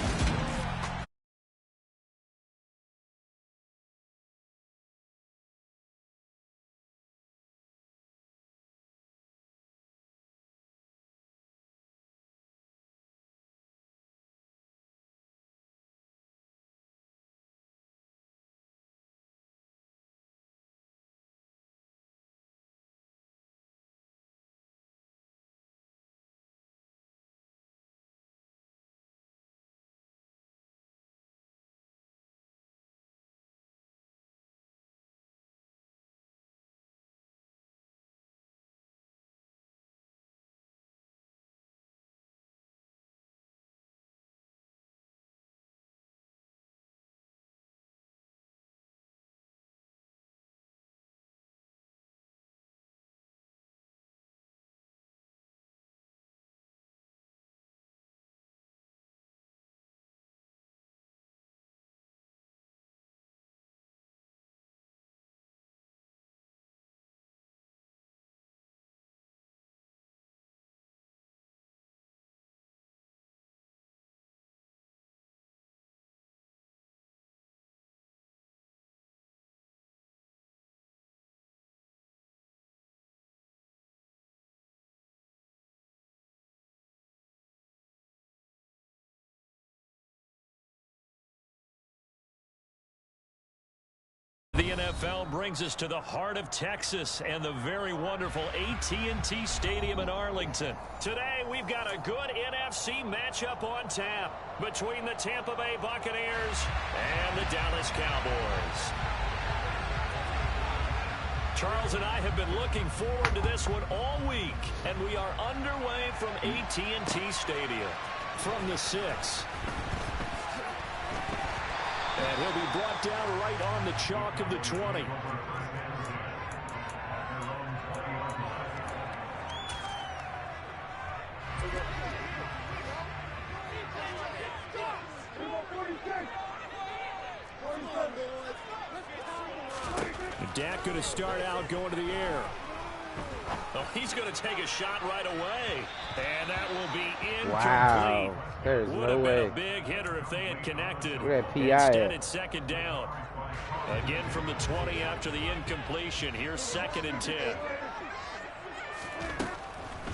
Speaker 1: The NFL brings us to the heart of Texas and the very wonderful AT&T Stadium in Arlington. Today, we've got a good NFC matchup on tap between the Tampa Bay Buccaneers and the Dallas Cowboys. Charles and I have been looking forward to this one all week, and we are underway from AT&T Stadium.
Speaker 4: From the 6. And he'll be brought down right on the chalk of the 20. Dak going to start out going to the air.
Speaker 1: Oh, he's going to take a shot right away. And that will be incomplete.
Speaker 2: Wow. There's no way.
Speaker 1: A big hitter if they had connected.
Speaker 2: We're at PI.
Speaker 1: Instead, it's second down. Again from the 20 after the incompletion. Here's 2nd and 10.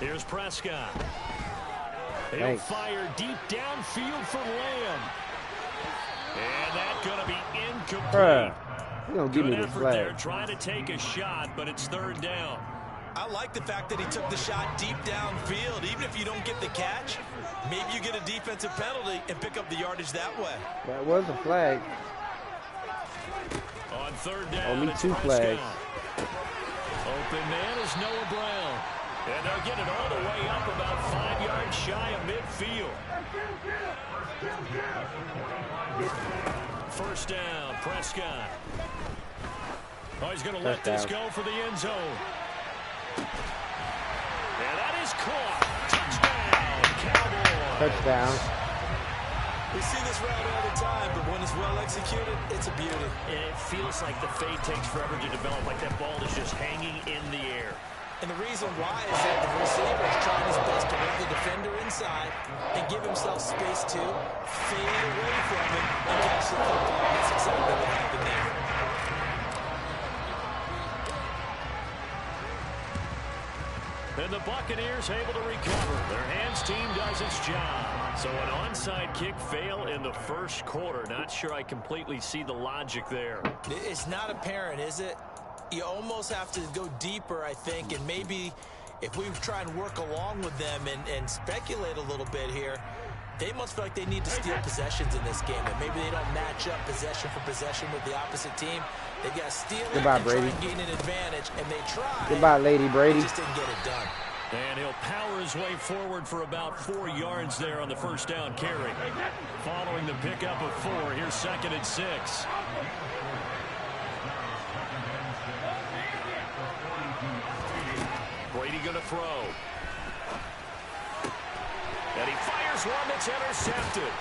Speaker 1: Here's Prescott. He'll fire deep downfield for Lamb. And that's going to be incomplete.
Speaker 2: Bruh. You're going to give me the
Speaker 1: flag. There, trying to take a shot, but it's 3rd down.
Speaker 3: I like the fact that he took the shot deep downfield. Even if you don't get the catch, maybe you get a defensive penalty and pick up the yardage that way.
Speaker 2: That was a flag.
Speaker 1: On 3rd down,
Speaker 2: only 2 flags.
Speaker 1: Open man is Noah Brown. And they'll get it all the way up about 5 yards shy of midfield. First down, Prescott. Oh, he's going to let this go for the end zone. And that is caught. Touchdown, Cowboys.
Speaker 2: Touchdown.
Speaker 3: We see this route all the time, but when it's well executed, it's a beauty.
Speaker 1: And it feels like the fade takes forever to develop, like that ball is just hanging in the air.
Speaker 3: And the reason why is that the receiver is trying his best to run the defender inside and give himself space to fade away from him and catch the football. That's exactly what happened there.
Speaker 1: And the Buccaneers able to recover. Their hands team does its job. So an onside kick fail in the first quarter. Not sure I completely see the logic there.
Speaker 3: It's not apparent, is it? You almost have to go deeper, I think, and maybe if we try and work along with them and speculate a little bit here, they must feel like they need to steal possessions in this game, and maybe they don't match up possession for possession with the opposite team. They've got to steal it and try and gain an advantage, and they try.
Speaker 2: Goodbye, Lady Brady.
Speaker 3: They just didn't get it done.
Speaker 1: And he'll power his way forward for about 4 yards there on the first down carry. Following the pickup of 4, here's 2nd and 6. Brady going to throw. And he fires one that's intercepted.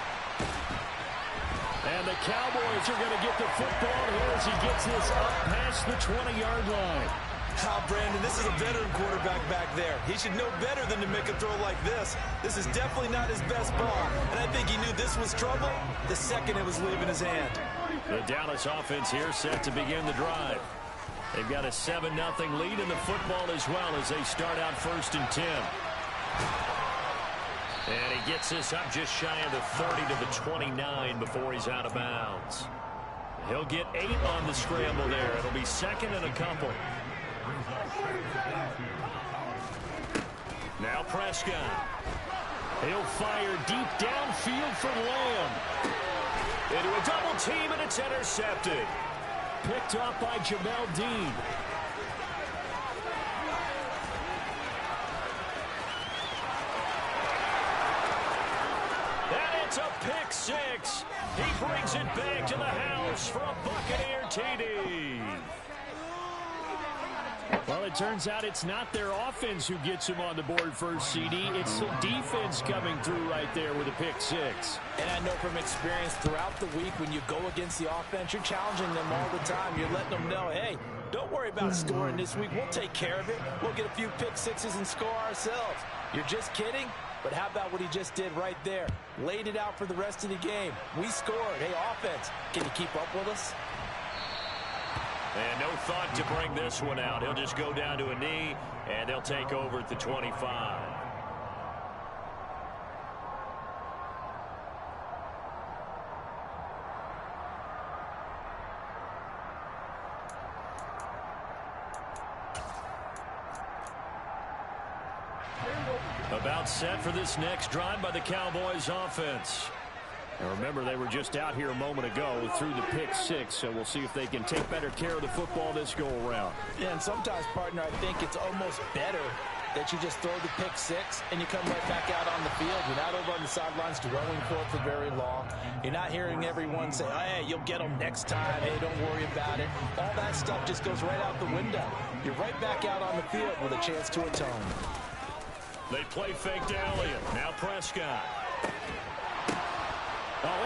Speaker 1: And the Cowboys are going to get the football here as he gets this up past the 20-yard line.
Speaker 3: Brandon, this is a veteran quarterback back there. He should know better than to make a throw like this. This is definitely not his best ball. And I think he knew this was trouble the second it was leaving his hand.
Speaker 1: The Dallas offense here set to begin the drive. They've got a 7-0 lead in the football as well as they start out 1st and 10. And he gets this up just shy of the 30 to the 29 before he's out of bounds. He'll get 8 on the scramble there. It'll be 2nd and a couple. Now Prescott. He'll fire deep downfield for Lamb. Into a double team, and it's intercepted. Picked up by Jamel Dean. And it's a pick 6. He brings it back to the house for a Buccaneer TD. Well, it turns out it's not their offense who gets him on the board first, CD. It's the defense coming through right there with a pick 6.
Speaker 3: And I know from experience throughout the week when you go against the offense, you're challenging them all the time. You're letting them know, hey, don't worry about scoring this week. We'll take care of it. We'll get a few pick 6s and score ourselves. You're just kidding? But how about what he just did right there? Laid it out for the rest of the game. We scored. Hey, offense, can you keep up with us?
Speaker 1: And no thought to bring this one out. He'll just go down to a knee, and they'll take over at the 25. About set for this next drive by the Cowboys offense. And remember, they were just out here a moment ago through the pick 6, so we'll see if they can take better care of the football this go-around.
Speaker 3: Yeah, and sometimes, partner, I think it's almost better that you just throw the pick 6 and you come right back out on the field. You're not over on the sidelines dwelling for it for very long. You're not hearing everyone say, hey, you'll get them next time. Hey, don't worry about it. All that stuff just goes right out the window. You're right back out on the field with a chance to atone.
Speaker 1: They play fake to Elliott. Now Prescott.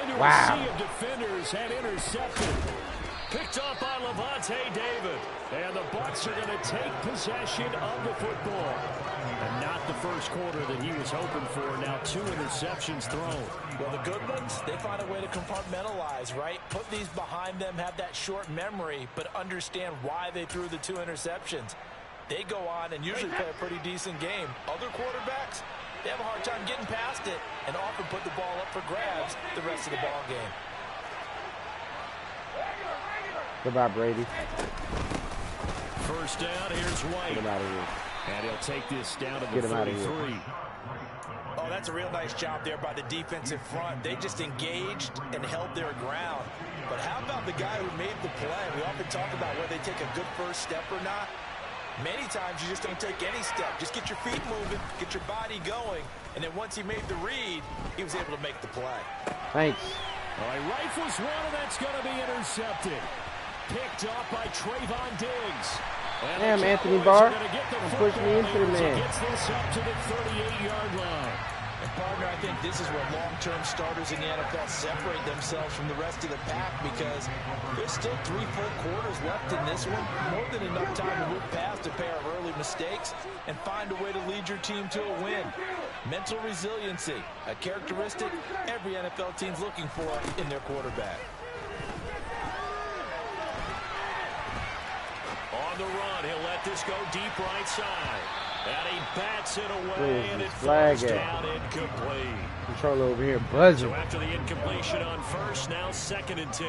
Speaker 1: Into a sea of defenders and intercepted. Picked up by Levante David. And the Bucs are going to take possession of the football. And not the first quarter that he was hoping for. Now 2 interceptions thrown.
Speaker 3: Well, the good ones, they find a way to compartmentalize, right? Put these behind them, have that short memory, but understand why they threw the 2 interceptions. They go on and usually play a pretty decent game. Other quarterbacks, they have a hard time getting past it and often put the ball up for grabs the rest of the ball game.
Speaker 2: Goodbye, Brady.
Speaker 1: First down, here's White.
Speaker 2: Get him out of here.
Speaker 1: And he'll take this down to the 33.
Speaker 3: Oh, that's a real nice job there by the defensive front. They just engaged and held their ground. But how about the guy who made the play? We often talk about whether they take a good first step or not. Many times you just don't take any step. Just get your feet moving, get your body going, and then once he made the read, he was able to make the play.
Speaker 2: Thanks.
Speaker 4: All right, rifles one, and that's going to be intercepted. Picked off by Trayvon Diggs.
Speaker 2: Damn, Anthony Barr. Push me into the man.
Speaker 4: Gets this up to the 38-yard line.
Speaker 3: And partner, I think this is where long-term starters in the NFL separate themselves from the rest of the pack, because there's still 3 full quarters left in this one. More than enough time to move past a pair of early mistakes and find a way to lead your team to a win. Mental resiliency, a characteristic every NFL team's looking for in their quarterback.
Speaker 1: On the run, he'll let this go deep right side. And he bats it away, and it falls down incomplete.
Speaker 2: Controller over here buzzing.
Speaker 1: So after the incompletion on first, now 2nd and 10.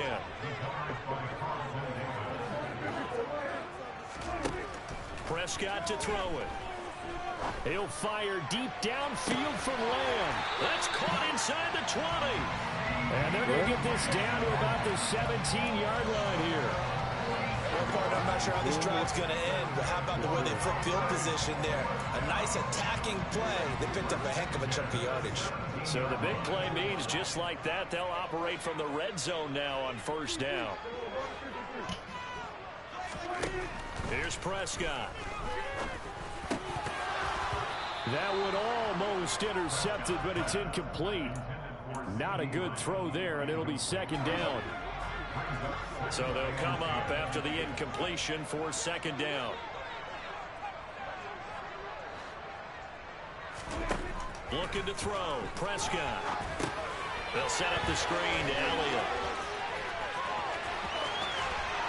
Speaker 1: Prescott to throw it. He'll fire deep downfield from Lamb. That's caught inside the 20.
Speaker 4: And they're going to get this down to about the 17-yard line here.
Speaker 3: I'm not sure how this drive's going to end, but how about the way they flip field position there? A nice attacking play. They picked up a heck of a chunk of yardage.
Speaker 1: So the big play means just like that, they'll operate from the red zone now on first down. Here's Prescott.
Speaker 4: That one almost intercepted, but it's incomplete. Not a good throw there, and it'll be 2nd down.
Speaker 1: So they'll come up after the incompletion for 2nd down. Looking to throw. Prescott. They'll set up the screen to Elliott.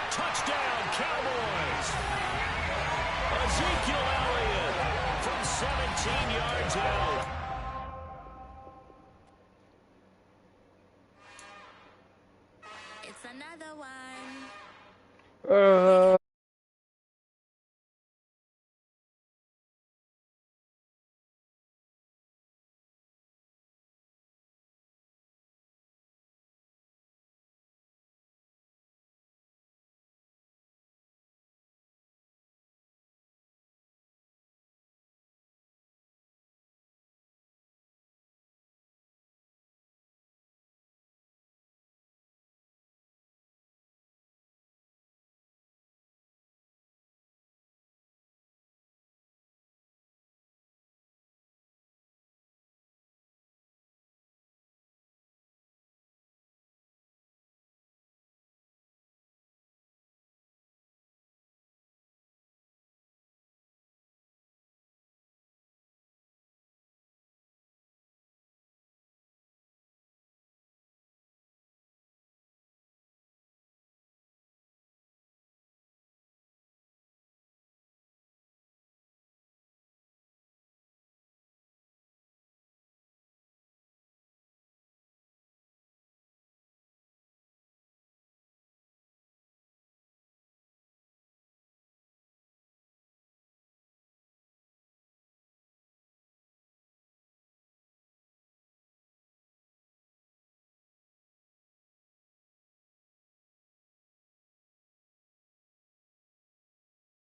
Speaker 1: Touchdown, Cowboys! Ezekiel Elliott from 17 yards out.
Speaker 5: Another one.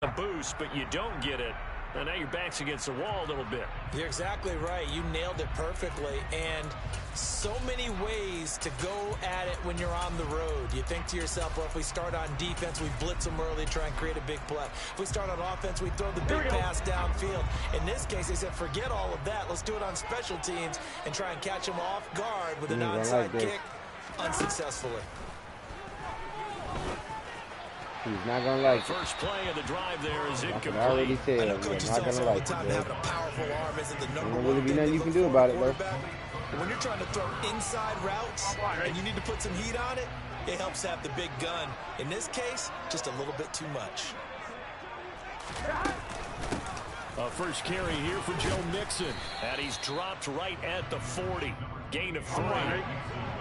Speaker 1: A boost, but you don't get it. And now your back's against the wall a little bit.
Speaker 3: You're exactly right. You nailed it perfectly. And so many ways to go at it when you're on the road. You think to yourself, well, if we start on defense, we blitz them early, try and create a big play. If we start on offense, we throw the big pass downfield. In this case, they said, forget all of that. Let's do it on special teams and try and catch them off guard with an onside kick unsuccessfully.
Speaker 2: He's not going to like it.
Speaker 1: First play of the drive there is incomplete.
Speaker 2: I already said he's not going to like it. There's not really be nothing you can do about it, though.
Speaker 3: When you're trying to throw inside routes and you need to put some heat on it, it helps have the big gun. In this case, just a little bit too much.
Speaker 1: First carry here for Joe Mixon. And he's dropped right at the 40. Gain of 3.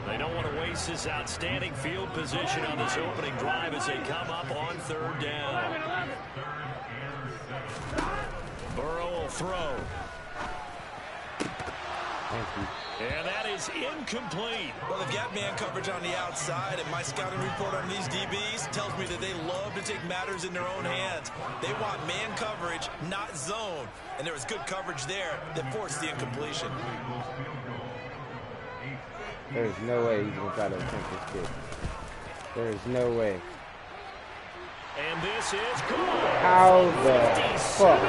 Speaker 1: They don't want to waste this outstanding field position on this opening drive as they come up on third down. Burrow will throw. And that is incomplete.
Speaker 3: Well, they've got man coverage on the outside, and my scouting report on these DBs tells me that they love to take matters in their own hands. They want man coverage, not zone. And there was good coverage there that forced the incompletion.
Speaker 2: There's no way he's going to try to attempt this kick. There's no way.
Speaker 1: And this is good.
Speaker 2: How the fuck?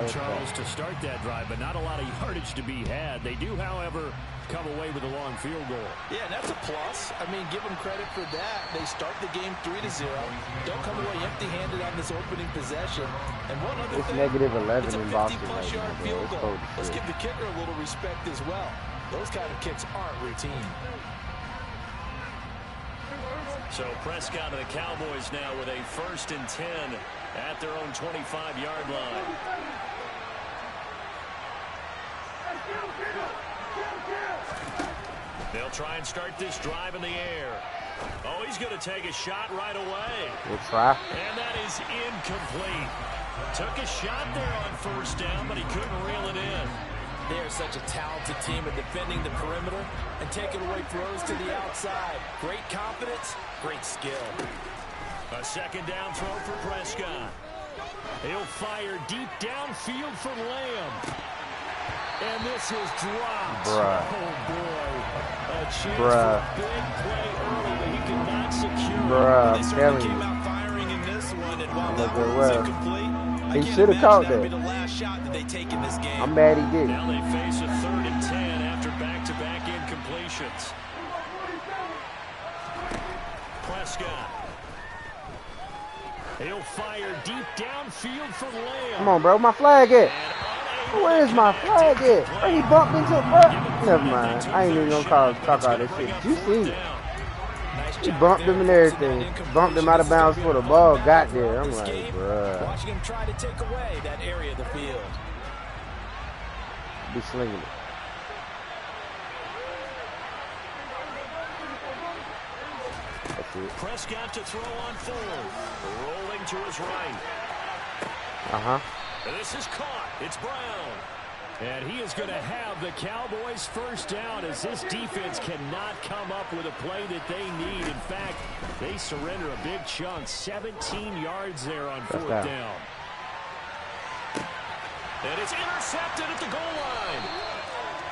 Speaker 4: Charles to start that drive, but not a lot of yardage to be had. They do, however, come away with a long field goal.
Speaker 3: Yeah, and that's a plus. I mean, give them credit for that. They start the game 3-0. Don't come away empty-handed on this opening possession. And one other thing,
Speaker 2: -11
Speaker 3: it's a
Speaker 2: in Boston
Speaker 3: 50-plus yard
Speaker 2: right now,
Speaker 3: field goal.
Speaker 2: It's
Speaker 3: Let's give the kicker a little respect as well. Those kind of kicks aren't routine.
Speaker 1: So Prescott and the Cowboys now with a 1st and 10 at their own 25-yard line. They'll try and start this drive in the air. Oh, he's going to take a shot right away.
Speaker 2: We'll try.
Speaker 1: And that is incomplete. Took a shot there on 1st down, but he couldn't reel it in.
Speaker 3: They are such a talented team at defending the perimeter and taking away throws to the outside. Great confidence, great skill.
Speaker 1: A 2nd down throw for Prescott. He'll fire deep downfield for Lamb. And this is dropped.
Speaker 2: Bruh.
Speaker 1: Oh, boy. A chance
Speaker 2: Bruh.
Speaker 1: for a big play early, but he could not secure.
Speaker 2: Bruh,
Speaker 3: They
Speaker 2: I'm
Speaker 3: certainly
Speaker 2: telling
Speaker 3: came
Speaker 2: you.
Speaker 3: out firing in this one, and while
Speaker 2: Look
Speaker 3: that
Speaker 2: at
Speaker 3: one was
Speaker 2: well.
Speaker 3: incomplete, I
Speaker 2: He
Speaker 3: can't
Speaker 2: should have
Speaker 3: imagine
Speaker 2: caught
Speaker 3: that'd be
Speaker 2: that.
Speaker 3: the last shot that they take in this game.
Speaker 2: I'm mad he did.
Speaker 1: Now they face a 3rd and 10 after back-to-back incompletions. Prescott. He'll fire deep downfield for Lamb.
Speaker 2: Come on, bro. My flag at? Where is my flag at? Oh, he bumped into a Never mind. I ain't even gonna talk all this shit. You see? He bumped him and everything. Bumped him out of bounds before the ball got there. I'm like, bruh.
Speaker 3: Watching him try to take away that area of the field.
Speaker 2: Be slinging it. That's it.
Speaker 1: Prescott to throw on 4th. Rolling to his right.
Speaker 2: Uh-huh.
Speaker 1: This is caught. It's Brown.
Speaker 4: And he is going to have the Cowboys 1st down as this defense cannot come up with a play that they need. In fact, they surrender a big chunk. 17 yards there on 4th down.
Speaker 1: And it's intercepted at the goal line.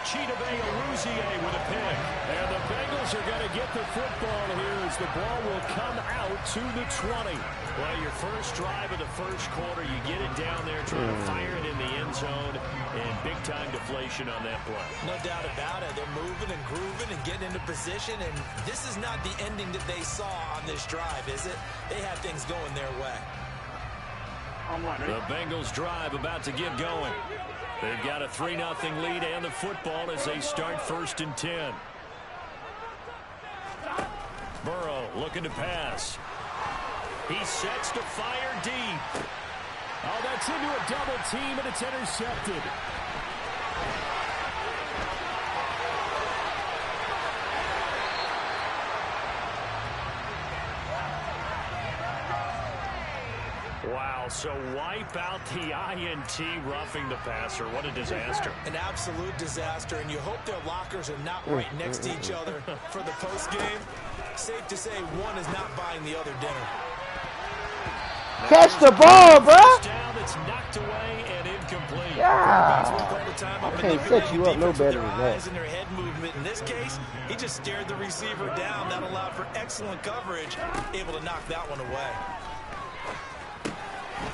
Speaker 1: Chidobe Awuzie with a pick.
Speaker 4: And the Bengals are going to get the football here as the ball will come out to the 20.
Speaker 1: Well, your first drive of the 1st quarter, you get it down there, trying to fire it in the end zone, and big-time deflation on that play.
Speaker 3: No doubt about it. They're moving and grooving and getting into position, and this is not the ending that they saw on this drive, is it? They had things going their way.
Speaker 1: The Bengals drive about to get going. They've got a 3-0 lead and the football as they start 1st and 10. Burrow looking to pass. He sets to fire deep.
Speaker 4: Oh, that's into a double team, and it's intercepted.
Speaker 1: Wow, so wipe out the INT roughing the passer. What a disaster.
Speaker 3: An absolute disaster, and you hope their lockers are not right next to each other for the postgame. Safe to say one is not buying the other dinner.
Speaker 2: Catch the ball, bro.
Speaker 1: Down, it's knocked away and incomplete.
Speaker 2: Yeah. I can't set you up no better than that.
Speaker 3: In their head movement. In this case, he just stared the receiver down. That allowed for excellent coverage, able to knock that one away.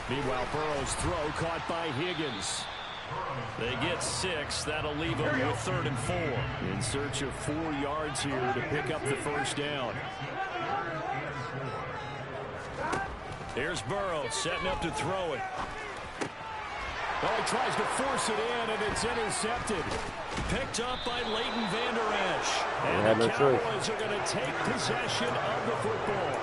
Speaker 4: Meanwhile, Burrow's throw caught by Higgins.
Speaker 1: They get 6. That'll leave them with 3rd and 4.
Speaker 4: In search of 4 yards here to pick up the 1st down.
Speaker 1: Here's Burrow setting up to throw it.
Speaker 4: Oh, he tries to force it in, and it's intercepted.
Speaker 1: Picked up by Leighton Vander Esch.
Speaker 2: They had
Speaker 1: And
Speaker 2: no
Speaker 1: the Cowboys are going to take possession of the football.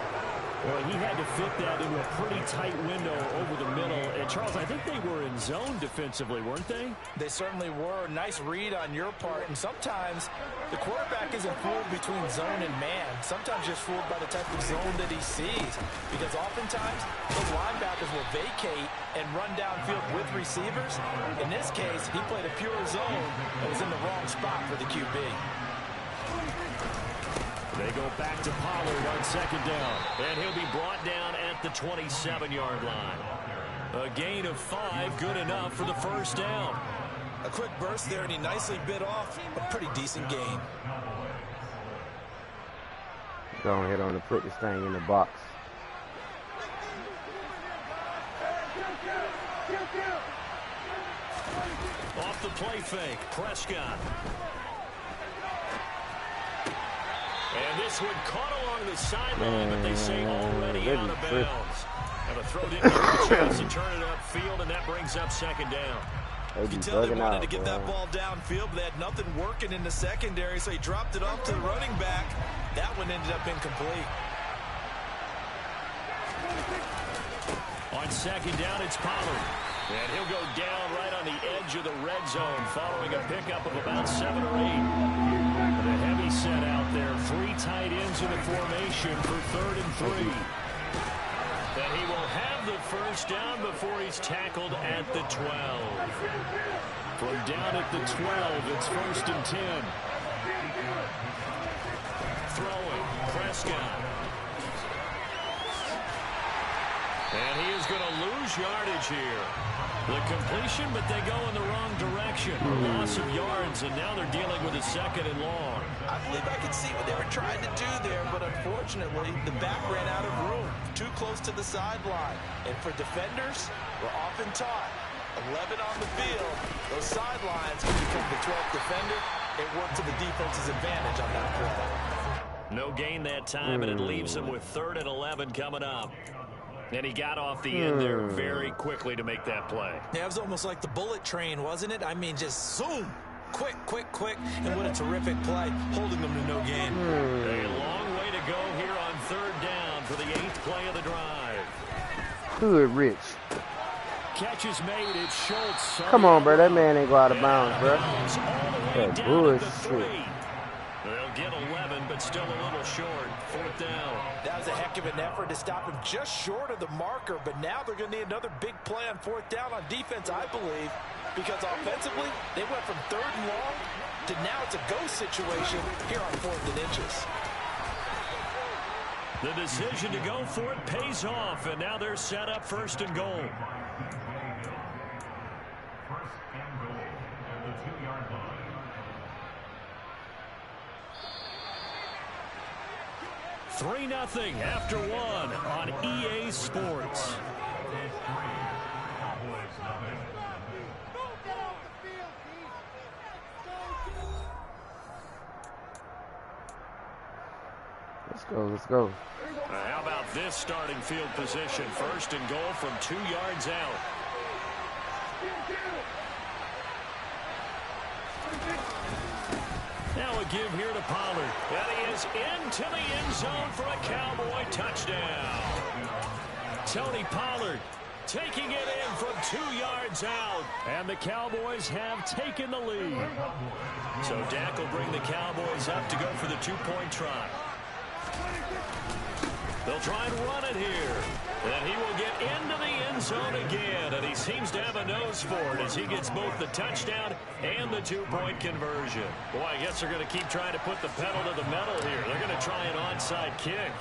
Speaker 4: Well, he had to fit that into a pretty tight window over the middle. And, Charles, I think they were in zone defensively, weren't they?
Speaker 3: They certainly were. Nice read on your part. And sometimes the quarterback isn't fooled between zone and man. Sometimes just fooled by the type of zone that he sees. Because oftentimes, those linebackers will vacate and run downfield with receivers. In this case, he played a pure zone and was in the wrong spot for the QB.
Speaker 4: They go back to Pollard on second down. And he'll be brought down at the 27-yard line. A gain of 5, good enough for the first down.
Speaker 3: A quick burst there, and he nicely bit off a pretty decent gain.
Speaker 2: Go ahead on to put this thing in the box.
Speaker 1: Off the play fake, Prescott. And this one caught along the sideline, but they say already out of bounds. And a throw didn't get a chance to turn it upfield, and that brings up second down.
Speaker 3: You can tell they wanted to get that ball downfield, but they had nothing working in the secondary, so he dropped it off to the running back. That one ended up incomplete.
Speaker 1: On second down, it's Pollard. And he'll go down right on the edge of the red zone following a pickup of about 7 or 8. The heavy set out there. 3 tight ends in the formation for 3rd and 3. And he will have the first down before he's tackled at the 12. From down at the 12, it's 1st and 10. Throwing, Prescott. And he is going to lose yardage here. The completion, but they go in the wrong direction. Loss of yards, and now they're dealing with a 2nd and long.
Speaker 3: I believe I could see what they were trying to do there, but unfortunately, the back ran out of room. Too close to the sideline. And for defenders, we're often taught, 11 on the field, those sidelines can become the 12th defender. It worked to the defense's advantage on that play.
Speaker 1: No gain that time, and it leaves them with 3rd and 11 coming up. And he got off the end there very quickly to make that play.
Speaker 3: Yeah, it was almost like the bullet train, wasn't it? I mean, just zoom. Quick, quick, quick. And what a terrific play, holding them to no gain.
Speaker 1: A long way to go here on 3rd down for the 8th play of the drive.
Speaker 2: Good, Rich.
Speaker 1: Catch is made. It's Schultz.
Speaker 2: Come on, bro. That man ain't go out of bounds, bro.
Speaker 1: That bullshit. They'll get 11, but still a little short. 4th down.
Speaker 3: That was a heck of an effort to stop him just short of the marker, but now they're going to need another big play on 4th down on defense, I believe, because offensively, they went from 3rd and long to now it's a go situation here on 4th and inches.
Speaker 1: The decision to go for it pays off, and now they're set up 1st and goal. 3-0 after 1 on EA Sports.
Speaker 2: Let's go, let's go.
Speaker 1: How about this starting field position? 1st and goal from 2 yards out. Now a give here to Pollard. And he is into the end zone for a Cowboy touchdown. Tony Pollard taking it in from 2 yards out. And the Cowboys have taken the lead. So Dak will bring the Cowboys up to go for the 2-point try. They'll try and run it here. And he will get into the end zone again. And he seems to have a nose for it as he gets both the touchdown and the 2-point conversion. Boy, I guess they're going to keep trying to put the pedal to the metal here. They're going to try an onside kick.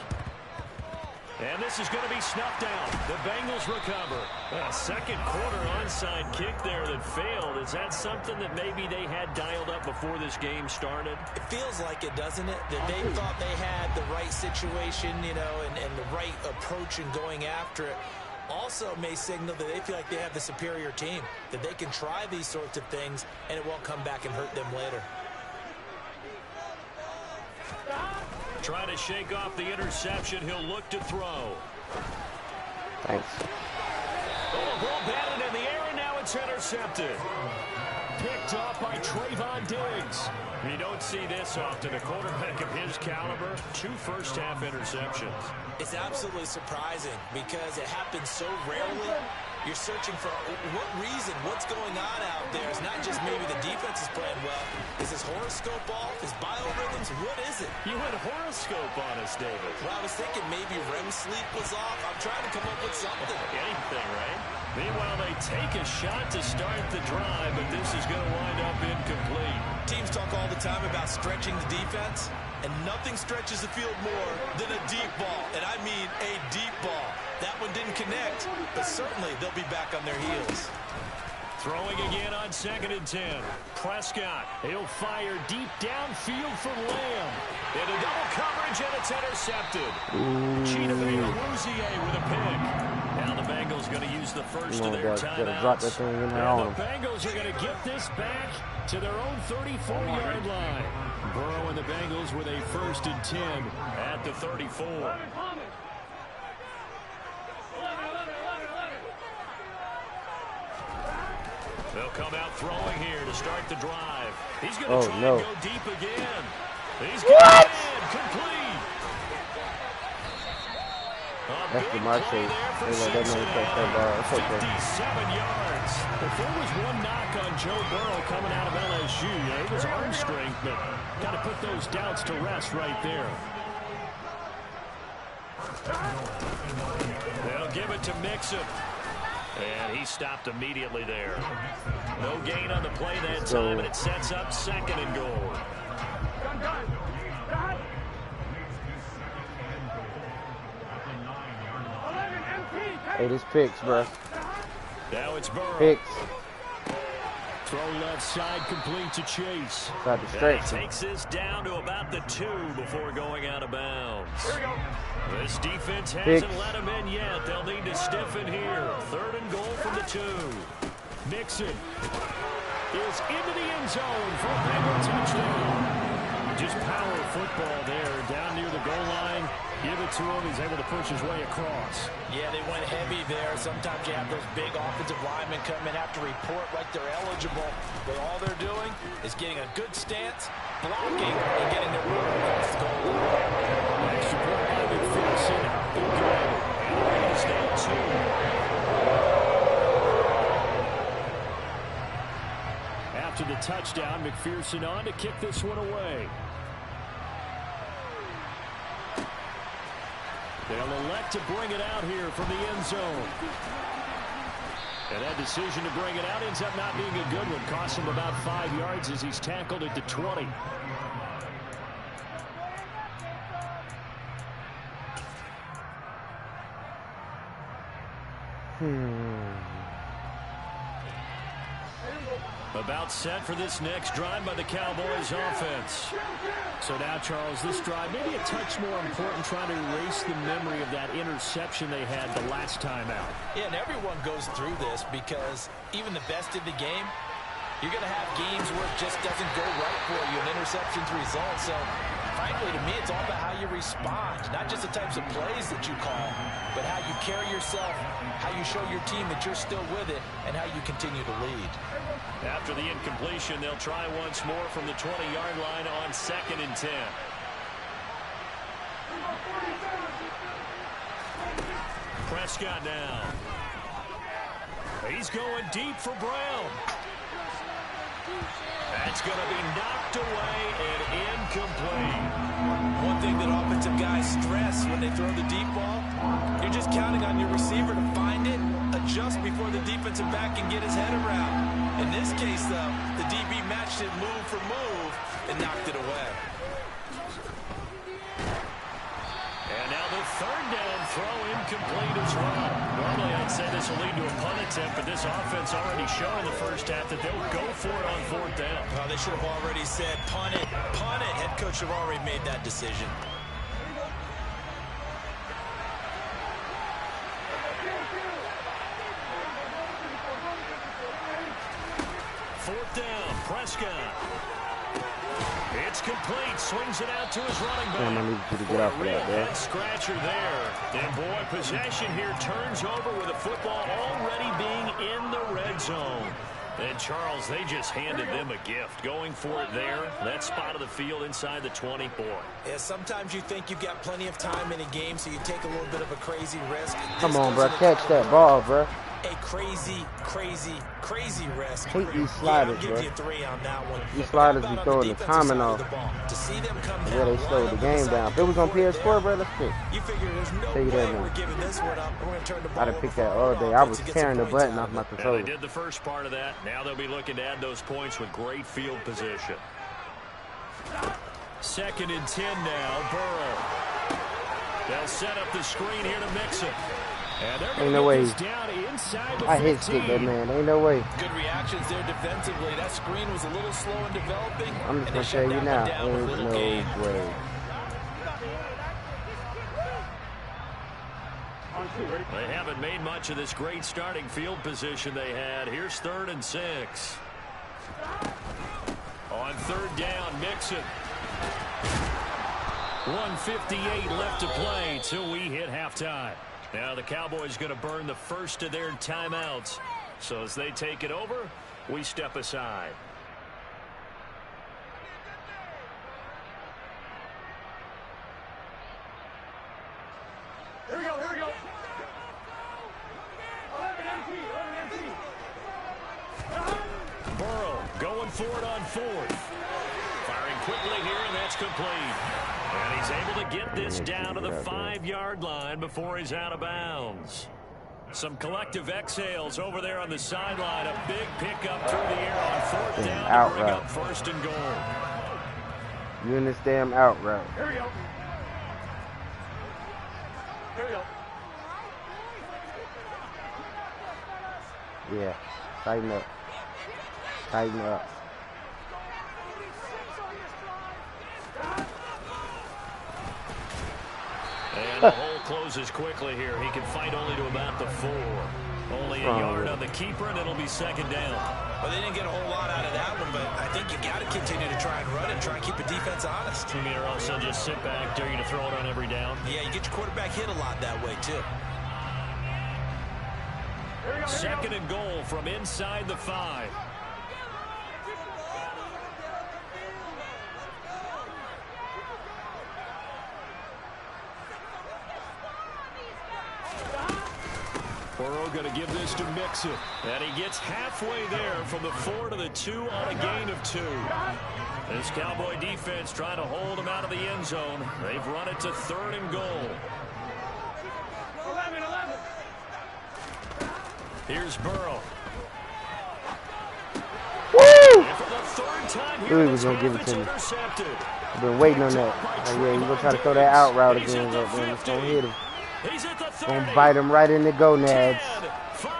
Speaker 1: And this is going to be snuffed out. The Bengals recover. A second quarter onside kick there that failed. Is that something that maybe they had dialed up before this game started?
Speaker 3: It feels like it, doesn't it? That they thought they had the right situation, you know, and the right approach in going after it. Also may signal that they feel like they have the superior team, that they can try these sorts of things and it won't come back and hurt them later.
Speaker 1: Trying to shake off the interception. He'll look to throw.
Speaker 2: Thanks.
Speaker 1: Oh, ball batted in the air, and now it's intercepted.
Speaker 4: picked off by Trayvon Diggs.
Speaker 1: You don't see this often. A quarterback of his caliber, 2 first-half interceptions.
Speaker 3: It's absolutely surprising because it happens so rarely. You're searching for what reason, what's going on out there. It's not just maybe the defense is playing well. Is his horoscope off? His biorhythms? What is it?
Speaker 1: You went horoscope on us, David.
Speaker 3: Well, I was thinking maybe REM sleep was off. I'm trying to come up with something.
Speaker 1: Anything, right? Meanwhile, they take a shot to start the drive, but this is going to wind up incomplete.
Speaker 3: Teams talk all the time about stretching the defense, and nothing stretches the field more than a deep ball, and I mean a deep ball. That one didn't connect, but certainly they'll be back on their heels.
Speaker 1: Throwing again on 2nd and 10. Prescott.
Speaker 4: He'll fire deep downfield for Lamb.
Speaker 1: Into double coverage, and it's intercepted. Chidobe Awuzie with a pick. Now the Bengals going to use the first of their timeouts.
Speaker 4: And the Bengals are going to get this back to their own 34-yard line. Burrow and the Bengals with a 1st and 10
Speaker 1: at the 34. They'll come out throwing here to start the drive. He's going to try and go deep again. He's going to complete.
Speaker 2: That's the Marshall. They
Speaker 1: 57 yards.
Speaker 4: If there was one knock on Joe Burrow coming out of LSU, it was arm strength, but got to put those doubts to rest right there.
Speaker 1: They'll give it to Mixon. And he stopped immediately there. No gain on the play that time, and it sets up 2nd and goal.
Speaker 2: Hey, this picks, bro.
Speaker 1: Now it's Burrow.
Speaker 2: Picks.
Speaker 4: Throw left side, complete to Chase.
Speaker 1: He takes this down to about the 2 before going out of bounds. This defense hasn't let him in yet. They'll need to stiffen here. 3rd and goal from the 2.
Speaker 4: Mixon is into the end zone for a Bengal touchdown. Just power football there, down near the goal line. Give it to him. He's able to push his way across.
Speaker 3: Yeah, they went heavy there. Sometimes you have those big offensive linemen come in, have to report like they're eligible. But all they're doing is getting a good stance, blocking, and getting their run across the goal line.
Speaker 4: Extra point by McPherson. They're good. And he's down 2. After the touchdown, McPherson on to kick this one away. They'll elect to bring it out here from the end zone. And that decision to bring it out ends up not being a good one. Costs him about 5 yards as he's tackled at the 20.
Speaker 1: About set for this next drive by the Cowboys offense.
Speaker 4: So now, Charles, this drive maybe a touch more important, trying to erase the memory of that interception they had the last time out.
Speaker 3: Yeah, and everyone goes through this because even the best in the game, you're going to have games where it just doesn't go right for you, an interception's result. So, frankly, to me, it's all about how you respond, not just the types of plays that you call, but how you carry yourself, how you show your team that you're still with it, and how you continue to lead.
Speaker 1: After the incompletion, they'll try once more from the 20-yard line on 2nd and 10. Prescott now. He's going deep for Brown. That's going to be knocked away and incomplete.
Speaker 3: One thing that offensive guys stress when they throw the deep ball, you're just counting on your receiver to find it, adjust before the defensive back can get his head around. In this case, though, the DB matched it move for move and knocked it away.
Speaker 1: And now the 3rd down throw incomplete as well. Normally I'd say this will lead to a punt attempt, but this offense already showed in the first half that they'll go for it on 4th down.
Speaker 3: Well, they should have already said punt it, punt it. Head coach should have already made that decision.
Speaker 1: Prescott. It's complete. Swings it out to his running back.
Speaker 2: I need you to get off of that,
Speaker 1: head scratcher there. And boy, possession here turns over with the football already being in the red zone. And, Charles, they just handed them a gift. Going for it there, that spot of the field inside the 20. Boy.
Speaker 3: Yeah, sometimes you think you've got plenty of time in a game, so you take a little bit of a crazy risk.
Speaker 2: Come on, bro. Catch that ball, bro.
Speaker 3: A crazy risk.
Speaker 2: Hate these sliders,
Speaker 3: yeah,
Speaker 2: bro.
Speaker 3: You 3 on that one.
Speaker 2: These sliders be throwing the timing off.
Speaker 3: To see them come
Speaker 2: Yeah, they slowed the game down. If it was on PS4, bro, let's pick.
Speaker 3: You figure there's no way we're giving this one up. We're going to turn the ball
Speaker 2: I'd have picked that all day. I was tearing the button off my controller.
Speaker 1: They did the first part of that. Now they'll be looking to add those points with great field position. 2nd and 10 now. Burrow. They'll set up the screen here to mix it.
Speaker 2: Ain't no way. I hit stick that man. Ain't no way.
Speaker 3: Good reactions there defensively. That screen was a little slow in developing.
Speaker 2: I'm just going to tell you now. Ain't no way.
Speaker 1: They haven't made much of this great starting field position they had. Here's 3rd and 6. On 3rd down, Mixon. 1:58 left to play till we hit halftime. Now the Cowboys going to burn the first of their timeouts. So as they take it over, we step aside.
Speaker 5: Here we go.
Speaker 1: Burrow going for it on 4th. Firing quickly here, and that's complete. And he's able to get this down to the 5-yard line before he's out of bounds. Some collective exhales over there on the sideline. A big pickup through the air on 4th down to bring up 1st and goal.
Speaker 2: You in this damn out route.
Speaker 5: Here we go.
Speaker 2: Yeah. Tighten up. Tighten up.
Speaker 1: And the hole closes quickly here. He can fight only to about the 4. Only a yard on the keeper, and it'll be 2nd down.
Speaker 3: Well, they didn't get a whole lot out of that one, but I think you got to continue to try and run and try and keep the defense honest.
Speaker 1: You mean also just sit back, dare you to throw it on every down?
Speaker 3: Yeah, you get your quarterback hit a lot that way, too.
Speaker 1: 2nd and goal from inside the 5. Burrow going to give this to Mixon. And he gets halfway there from the 4 to the 2 on a gain of 2. This Cowboy defense trying to hold him out of the end zone. They've run it to 3rd and goal.
Speaker 5: 11.
Speaker 1: Here's Burrow.
Speaker 2: Woo!
Speaker 1: And for the 3rd time
Speaker 2: Knew
Speaker 1: here,
Speaker 2: he was going to give it to me.
Speaker 1: intercepted.
Speaker 2: I've been waiting on that. Like, yeah, he's going to try to throw that out route again. But then it's going to hit him.
Speaker 1: He's at the 30.
Speaker 2: Going to bite him right in the gonads.
Speaker 1: 10, 5,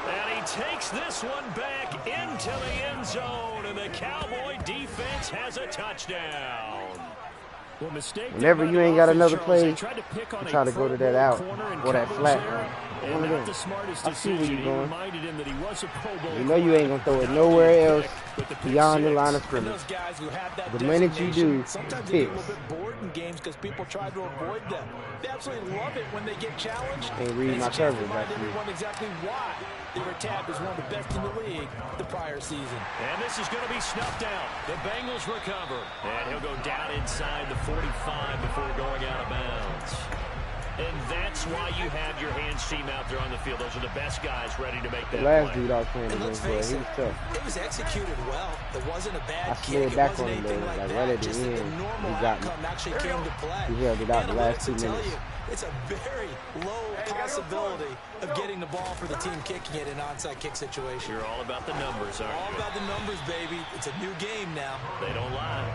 Speaker 1: and he takes this one back into the end zone, and the Cowboy defense has a touchdown.
Speaker 4: Well,
Speaker 2: whenever you ain't got another play, try to go to that out or that flat. One of them. I see where you're going. You know you ain't going to throw it nowhere else beyond the line of scrimmage. The minute you do, it's picks.
Speaker 3: A little bit bored in games because people try to avoid them. They absolutely love it when they get challenged.
Speaker 2: Ain't reading my coverage,
Speaker 3: everyone exactly why they were tabbed as one of the best in the league the prior season.
Speaker 1: And this is going to be snuffed out. The Bengals recover. And he'll go down inside the 45 before going out of bounds. And that's why you have your hands team out there on the field. Those are the best guys ready to make that
Speaker 2: play. The last
Speaker 1: play.
Speaker 2: dude I was playing against, he was tough.
Speaker 3: It was executed well. It wasn't a bad
Speaker 2: kick. I slid back on him, though. Like right at the end, he got me. He held it out the last 2 minutes.
Speaker 3: It's a very low possibility of getting the ball for the team kicking it in an onside kick situation.
Speaker 1: You're all about the numbers, aren't you?
Speaker 3: All about the numbers, baby. It's a new game now.
Speaker 1: They don't lie.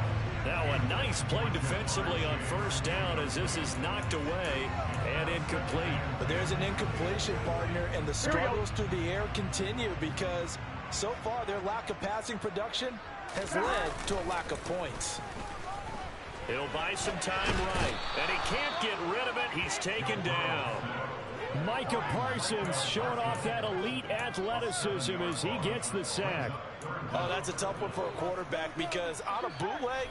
Speaker 1: Now a nice play defensively on 1st down as this is knocked away and incomplete.
Speaker 3: But there's an incompletion, partner, and the struggles through the air continue because so far their lack of passing production has led to a lack of points.
Speaker 1: He'll buy some time right, and he can't get rid of it. He's taken down.
Speaker 4: Micah Parsons showing off that elite athleticism as he gets the sack.
Speaker 3: Oh, that's a tough one for a quarterback because on a bootleg,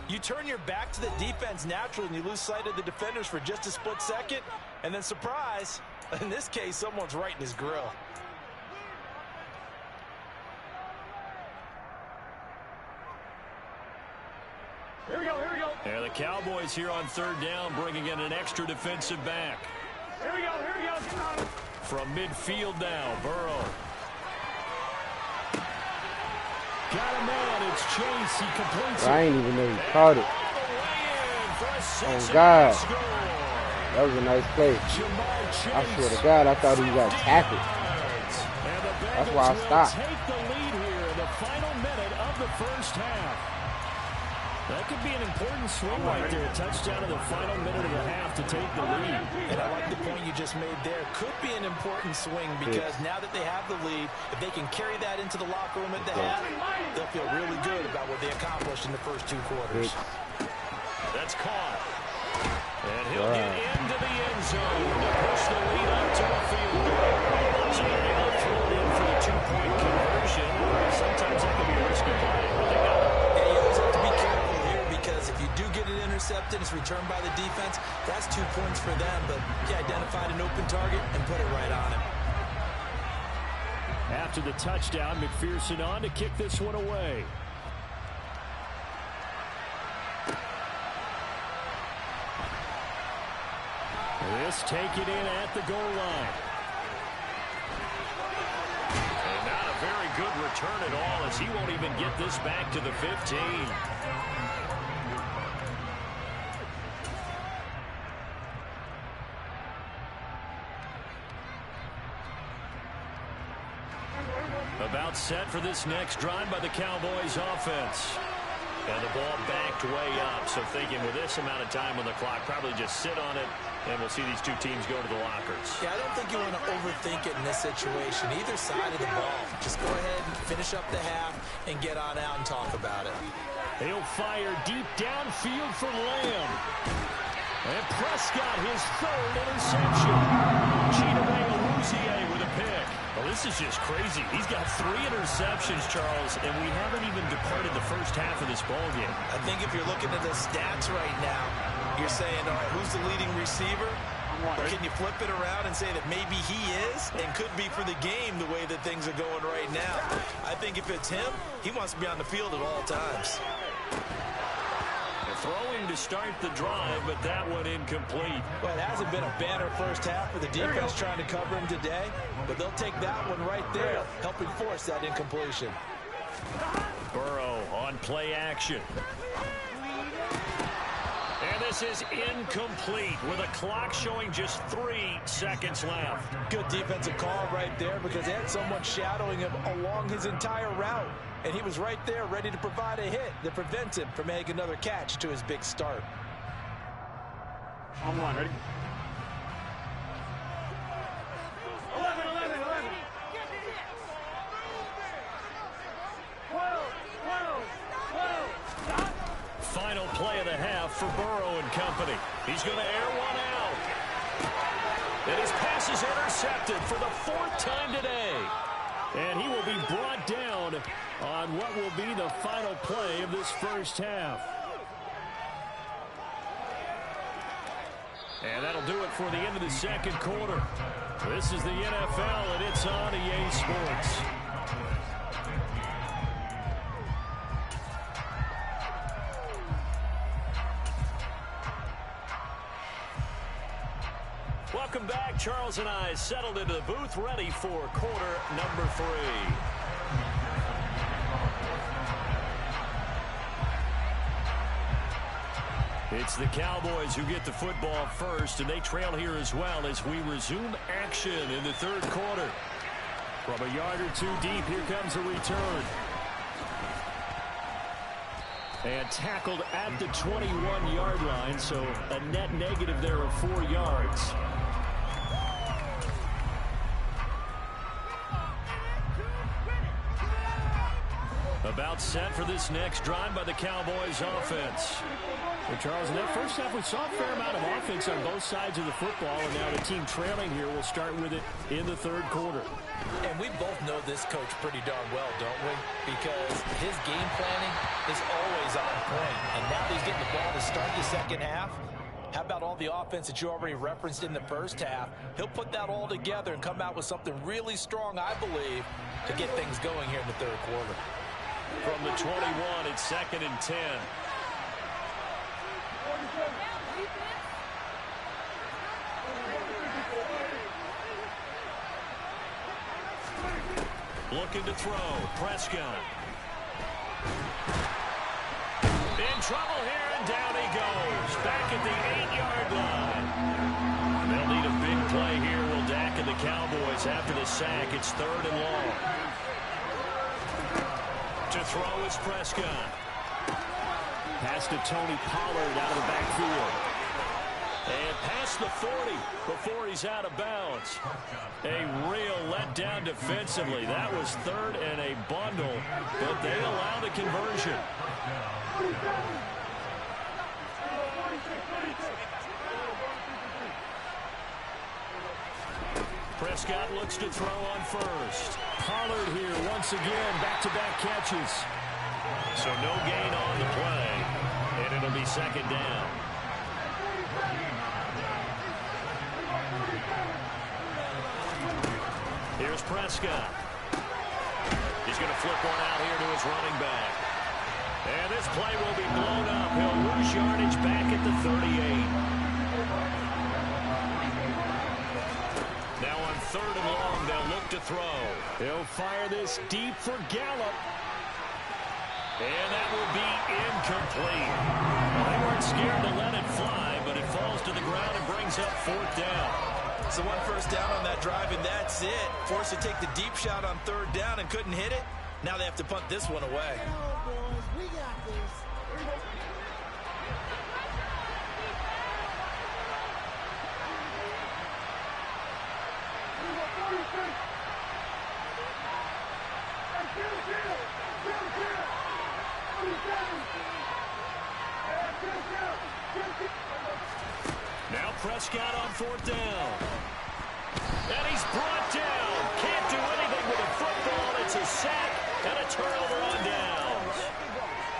Speaker 3: you turn your back to the defense naturally and you lose sight of the defenders for just a split second, and then surprise, in this case, someone's right in his grill.
Speaker 1: And the Cowboys here on third down, bringing in an extra defensive back. Here we go. From midfield now, Burrow. Got a man, it's Chase, he completes it.
Speaker 2: I didn't even know he caught it. Oh, God. That was a nice play. I swear to God, I thought he got tackled. That's why I stopped.
Speaker 4: Take the lead here in the final minute of the first half. That could be an important swing right there. Touchdown in the final minute of the half to take the lead.
Speaker 3: And I like the point you just made there. Could be an important swing because now that they have the lead, if they can carry that into the locker room at the half, they'll feel really good about what they accomplished in the first 2 quarters.
Speaker 1: That's caught. And he'll get into the end zone to push the lead up to the field goal. So they'll throw it in for the 2-point conversion. Sometimes that can be a risky play, but they got it.
Speaker 3: And you always have to be careful here because if you do get it intercepted, it's returned by the defense. That's 2 points for them, but he identified an open target and put it right on him.
Speaker 4: After the touchdown, McPherson on to kick this one away. This take it in at the goal line.
Speaker 1: And not a very good return at all as he won't even get this back to the 15. About set for this next drive by the Cowboys offense. And the ball backed way up, so thinking with this amount of time on the clock, probably just sit on it, and we'll see these two teams go to the lockers.
Speaker 3: Yeah, I don't think you want to overthink it in this situation. Either side of the ball. Just go ahead and finish up the half and get on out and talk about it.
Speaker 4: He'll fire deep downfield for Lamb. And Prescott, his third interception. Chidobe with a pick. Well, this is just crazy. He's got 3 interceptions, Charles, and we haven't even departed the first half of this ballgame.
Speaker 3: I think if you're looking at the stats right now, you're saying, all right, who's the leading receiver? Or can you flip it around and say that maybe he is and could be for the game the way that things are going right now? I think if it's him, he wants to be on the field at all times.
Speaker 1: Throwing to start the drive, but that one incomplete.
Speaker 3: Well, it hasn't been a banner first half for the defense trying to cover him today, but they'll take that one right there, helping force that incompletion.
Speaker 1: Burrow on play action. And this is incomplete with a clock showing just 3 seconds left.
Speaker 3: Good defensive call right there because they had someone shadowing him along his entire route. And he was right there ready to provide a hit that prevents him from making another catch to his big start.
Speaker 5: On one, ready? 11. 12.
Speaker 1: Final play of the half for Burrow and company. He's going to air one out. And his pass is intercepted for the 4th time today.
Speaker 4: And he will be brought down on what will be the final play of this first half.
Speaker 1: And that'll do it for the end of the second quarter. This is the NFL, and it's on EA Sports. Welcome back. Charles and I settled into the booth, ready for quarter number 3. It's the Cowboys who get the football first, and they trail here as well as we resume action in the third quarter.
Speaker 4: From a yard or 2 deep, here comes a return. And tackled at the 21-yard line, so a net negative there of 4 yards.
Speaker 1: About set for this next drive by the Cowboys offense.
Speaker 4: Well, Charles, in that first half, we saw a fair amount of offense on both sides of the football, and now the team trailing here will start with it in the third quarter.
Speaker 3: And we both know this coach pretty darn well, don't we? Because his game planning is always on point. And now he's getting the ball to start the second half. How about all the offense that you already referenced in the first half? He'll put that all together and come out with something really strong, I believe, to get things going here in the third quarter.
Speaker 1: From the 21, it's 2nd and 10. Looking to throw. Prescott. In trouble here, and down he goes. Back at the 8-yard line. They'll need a big play here. Will Dak and the Cowboys after the sack. It's 3rd and long. To throw is Prescott.
Speaker 4: Pass to Tony Pollard out of the backfield.
Speaker 1: And past the 40 before he's out of bounds. A real letdown defensively. That was 3rd and a bundle, but they allow the conversion. Prescott looks to throw on first.
Speaker 4: Pollard here once again, back-to-back catches.
Speaker 1: So no gain on the play, and it'll be 2nd down. Here's Prescott. He's going to flip one out here to his running back. And this play will be blown up. He'll lose yardage back at the 38. Now on 3rd and long, they'll look to throw.
Speaker 4: They'll fire this deep for Gallup.
Speaker 1: And that will be incomplete. Well, they weren't scared to let it fly, but it falls to the ground and brings up 4th down.
Speaker 3: So 1 first down on that drive, and that's it. Forced to take the deep shot on 3rd down and couldn't hit it. Now they have to punt this one away.
Speaker 5: We got this.
Speaker 1: Now Prescott on 4th down. And he's brought down. Can't do anything with a football. It's a sack and a turnover on downs.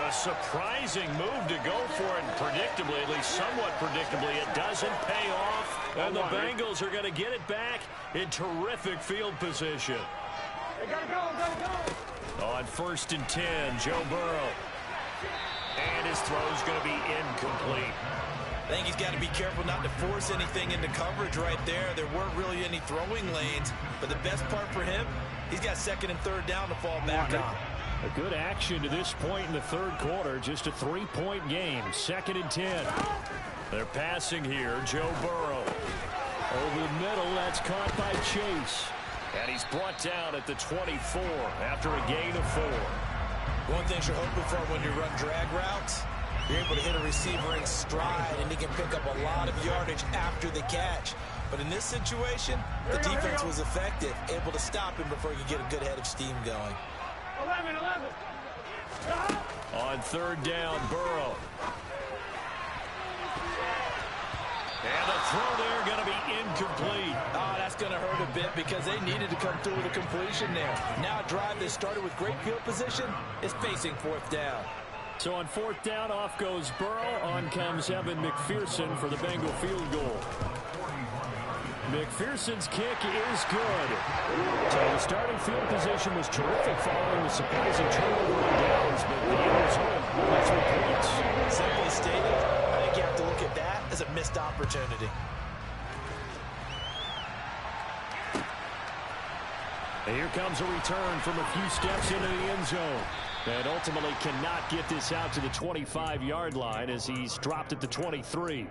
Speaker 1: A surprising move to go for it. Predictably, at least somewhat predictably, it doesn't pay off. And the Bengals are going to get it back in terrific field position.
Speaker 5: They gotta go.
Speaker 1: On 1st and 10, Joe Burrow. And his throw's going to be incomplete.
Speaker 3: I think he's got to be careful not to force anything into coverage right there. There weren't really any throwing lanes, but the best part for him, he's got 2nd and 3rd down to fall back on.
Speaker 4: A good action to this point in the 3rd quarter. Just a 3-point game. 2nd and 10.
Speaker 1: They're passing here. Joe Burrow.
Speaker 4: Over the middle, that's caught by Chase.
Speaker 1: And he's brought down at the 24 after a gain of 4.
Speaker 3: One thing you're hoping for when you run drag routes, you're able to hit a receiver in stride, and he can pick up a lot of yardage after the catch. But in this situation, the defense was effective, able to stop him before he could get a good head of steam going.
Speaker 5: 11.
Speaker 1: On 3rd down, Burrow. And the throw there going to be incomplete.
Speaker 3: Oh, that's going to hurt a bit because they needed to come through with a completion there. Now a drive that started with great field position is facing 4th down.
Speaker 4: So on 4th down, off goes Burrow. On comes Evan McPherson for the Bengal field goal. McPherson's kick is good. So the starting field position was terrific following the surprising turnover on downs, but the end result was 3 points.
Speaker 3: Simply stated, I think you have to look at that as a missed opportunity.
Speaker 4: And here comes a return from a few steps into the end zone. And ultimately cannot get this out to the 25-yard line as he's dropped at the 23.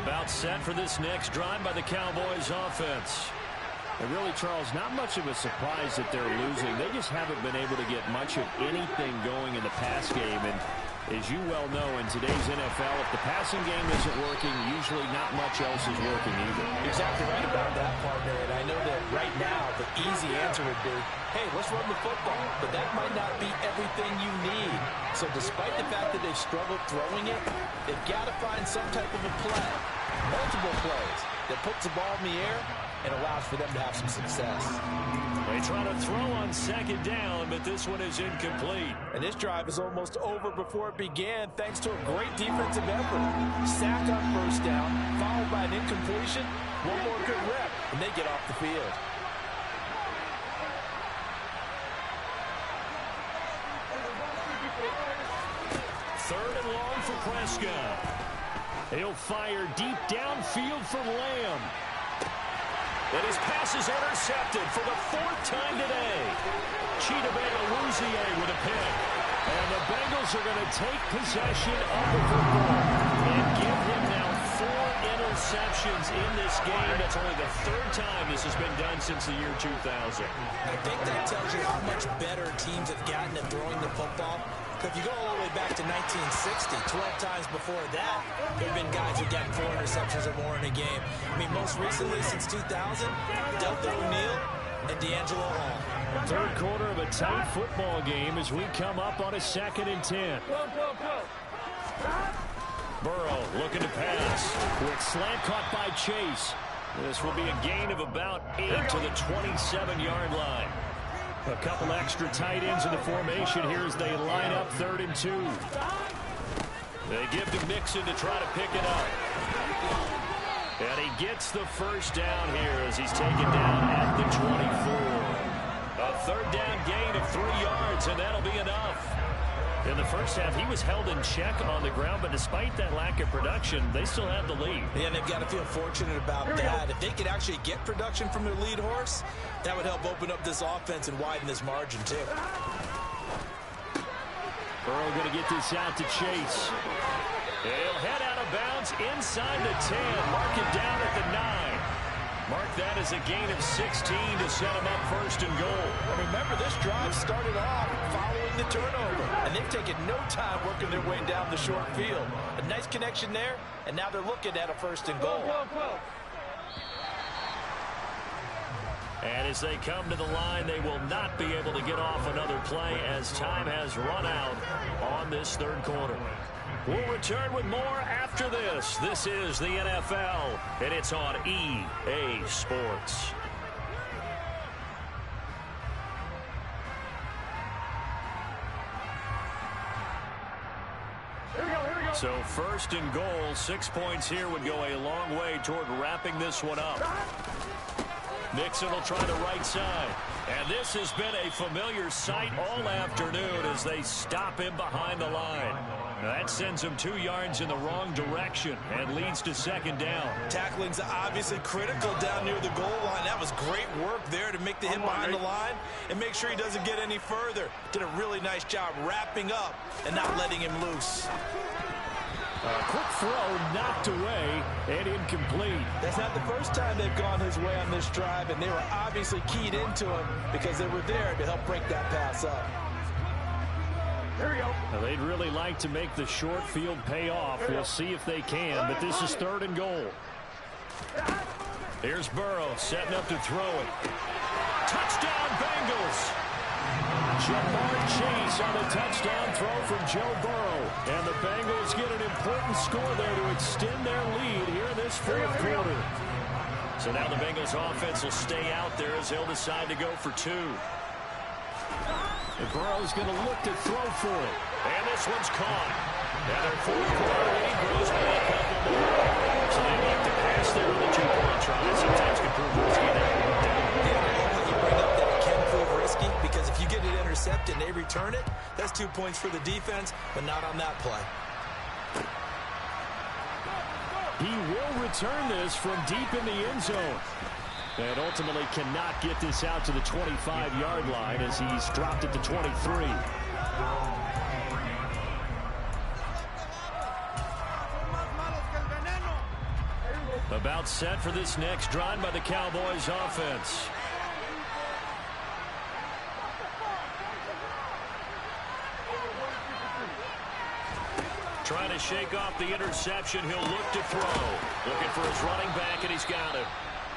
Speaker 1: About set for this next drive by the Cowboys offense.
Speaker 4: And really, Charles, not much of a surprise that they're losing. They just haven't been able to get much of anything going in the pass game. And as you well know, in today's NFL, if the passing game isn't working, usually not much else is working either.
Speaker 3: Exactly right about that, partner. And I know that right now the easy answer would be, hey, let's run the football. But that might not be everything you need. So despite the fact that they've struggled throwing it, they've got to find some type of a play, multiple plays, that puts the ball in the air and allows for them to have some success.
Speaker 1: They try to throw on 2nd down, but this one is incomplete.
Speaker 3: And this drive is almost over before it began thanks to a great defensive effort. Sack on 1st down, followed by an incompletion. One more good rep, and they get off the field.
Speaker 1: 3rd and long for Prescott. He'll fire deep downfield for Lamb. And his pass is intercepted for the 4th time today. Chidobe with a pick. And the Bengals are going to take possession of the football and give him now 4 interceptions in this game. That's only the 3rd time this has been done since the year 2000.
Speaker 3: I think that tells you how much better teams have gotten at throwing the football. Because if you go all the way back to 1960, 12 times before that, there have been guys who've gotten 4 interceptions or more in a game. I mean, most recently, since 2000, Delta O'Neal and D'Angelo Hall.
Speaker 1: 3rd quarter of a tight football game as we come up on a 2nd and 10. Burrow looking to pass. Quick slant caught by Chase. This will be a gain of about 8 to the 27-yard line. A couple extra tight ends in the formation here as they line up 3rd and 2. They give to Mixon to try to pick it up. And he gets the first down here as he's taken down at the 24. A 3rd down gain of 3 yards, and that'll be enough. In the first half, he was held in check on the ground, but despite that lack of production, they still have the lead.
Speaker 3: Yeah, and they've got to feel fortunate about that. If they could actually get production from their lead horse, that would help open up this offense and widen this margin, too.
Speaker 1: Burrow going to get this out to Chase. He'll head out of bounds inside the 10. Mark it down at the 9. Mark that as a gain of 16 to set him up 1st and goal.
Speaker 3: And remember, this drive started off following the turnover, and they've taken no time working their way down the short field. A nice connection there, and now they're looking at a 1st and goal.
Speaker 1: And as they come to the line, they will not be able to get off another play as time has run out on this 3rd quarter. We'll return with more after this. This is the NFL, and it's on EA Sports. So 1st and goal, 6 points here would go a long way toward wrapping this one up. Mixon will try the right side. And this has been a familiar sight all afternoon as they stop him behind the line. That sends him 2 yards in the wrong direction and leads to 2nd down.
Speaker 3: Tackling's obviously critical down near the goal line. That was great work there to make the hit behind the line and make sure he doesn't get any further. Did a really nice job wrapping up and not letting him loose.
Speaker 1: A quick throw knocked away and incomplete.
Speaker 3: That's not the first time they've gone his way on this drive, and they were obviously keyed into him because they were there to help break that pass up.
Speaker 5: Here we go.
Speaker 1: Now, they'd really like to make the short field pay off. We'll see if they can, but this is 3rd and goal. Here's Burrow setting up to throw it. Touchdown, Bengals! Jamar Chase on a touchdown throw from Joe Burrow. And the Bengals get an important score there to extend their lead here in this 4th quarter. So now the Bengals offense will stay out there as they'll decide to go for 2. And Burrow's going to look to throw for it. And this one's caught. Now their 4th quarter lead grows by a couple more. So they like to pass there on the 2-point try. Sometimes can prove risky there.
Speaker 3: Risky because if you get it intercepted and they return it, that's 2 points for the defense, but not on that play.
Speaker 1: He will return this from deep in the end zone. And ultimately cannot get this out to the 25-yard line as he's dropped it to 23. About set for this next drive by the Cowboys offense. Trying to shake off the interception. He'll look to throw. Looking for his running back, and he's got him.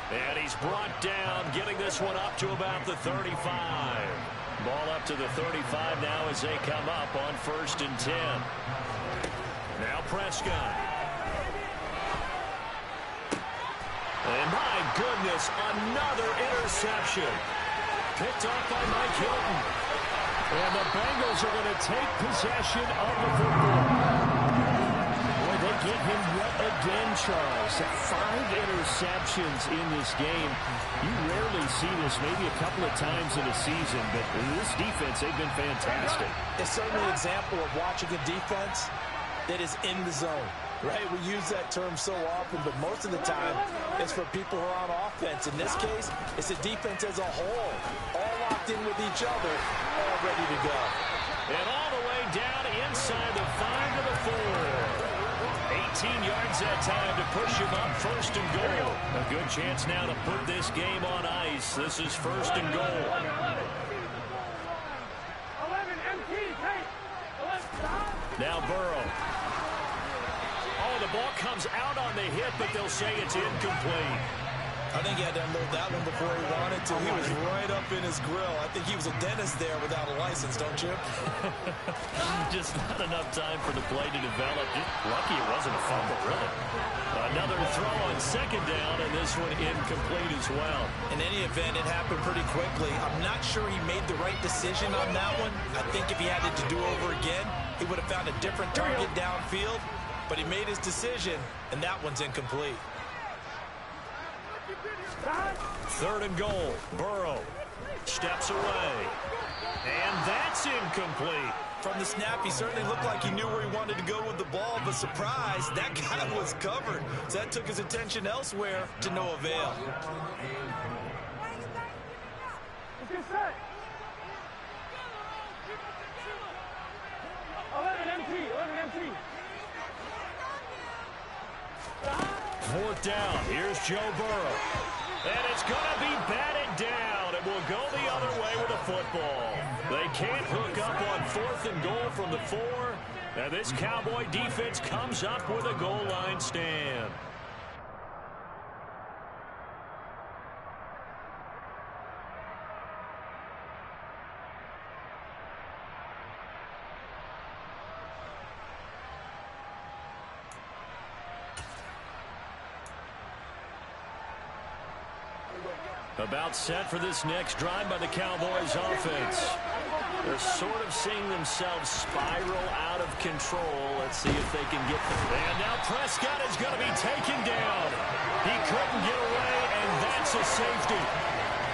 Speaker 1: And he's brought down, getting this one up to about the 35. Ball up to the 35 now as they come up on 1st and 10. Now Prescott. And my goodness, another interception. Picked off by Mike Hilton. And the Bengals are going to take possession of the football. Boy, they give him yet
Speaker 4: Again, Charles, 5 interceptions in this game. You rarely see this, maybe a couple of times in a season, but this defense, they've been fantastic.
Speaker 3: It's certainly an example of watching a defense that is in the zone, right? We use that term so often, but most of the time it's for people who are on offense. In this case, it's a defense as a whole, all locked in with each other, all ready to go.
Speaker 1: And all the way down inside the 5 to the 4. 18 yards that time to push him up, first and goal. A good chance now to put this game on ice. This is first and goal. Now Burrow. Oh, the ball comes out on the hit, but they'll say it's incomplete.
Speaker 3: I think he had to unload that one before he wanted to. He was right up in his grill. I think he was a dentist there without a license, don't you?
Speaker 1: Just not enough time for the play to develop. Just lucky it wasn't a fumble, really. Another throw on second down, and this one incomplete as well.
Speaker 3: In any event, it happened pretty quickly. I'm not sure he made the right decision on that one. I think if he had it to do over again, he would have found a different target downfield. But he made his decision, and that one's incomplete.
Speaker 1: Third and goal. Burrow steps away. And that's incomplete.
Speaker 3: From the snap, he certainly looked like he knew where he wanted to go with the ball, but surprise, that guy was covered. So that took his attention elsewhere to no avail.
Speaker 1: Fourth down. Here's Joe Burrow. And it's going to be batted down. It will go the other way with a football. They can't hook up on fourth and goal from the 4. And this Cowboy defense comes up with a goal line stand. About set for this next drive by the Cowboys offense. They're sort of seeing themselves spiral out of control. Let's see if they can get there. And now Prescott is going to be taken down. He couldn't get away, and that's a safety.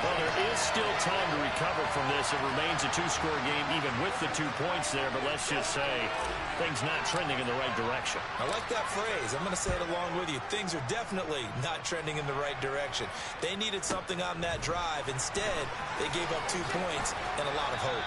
Speaker 1: Well, there is still time to recover from this. It remains a 2-score game even with the 2 points there, but let's just say things not trending in the right direction.
Speaker 3: I like that phrase. I'm going to say it along with you. Things are definitely not trending in the right direction. They needed something on that drive. Instead, they gave up 2 points and a lot of hope.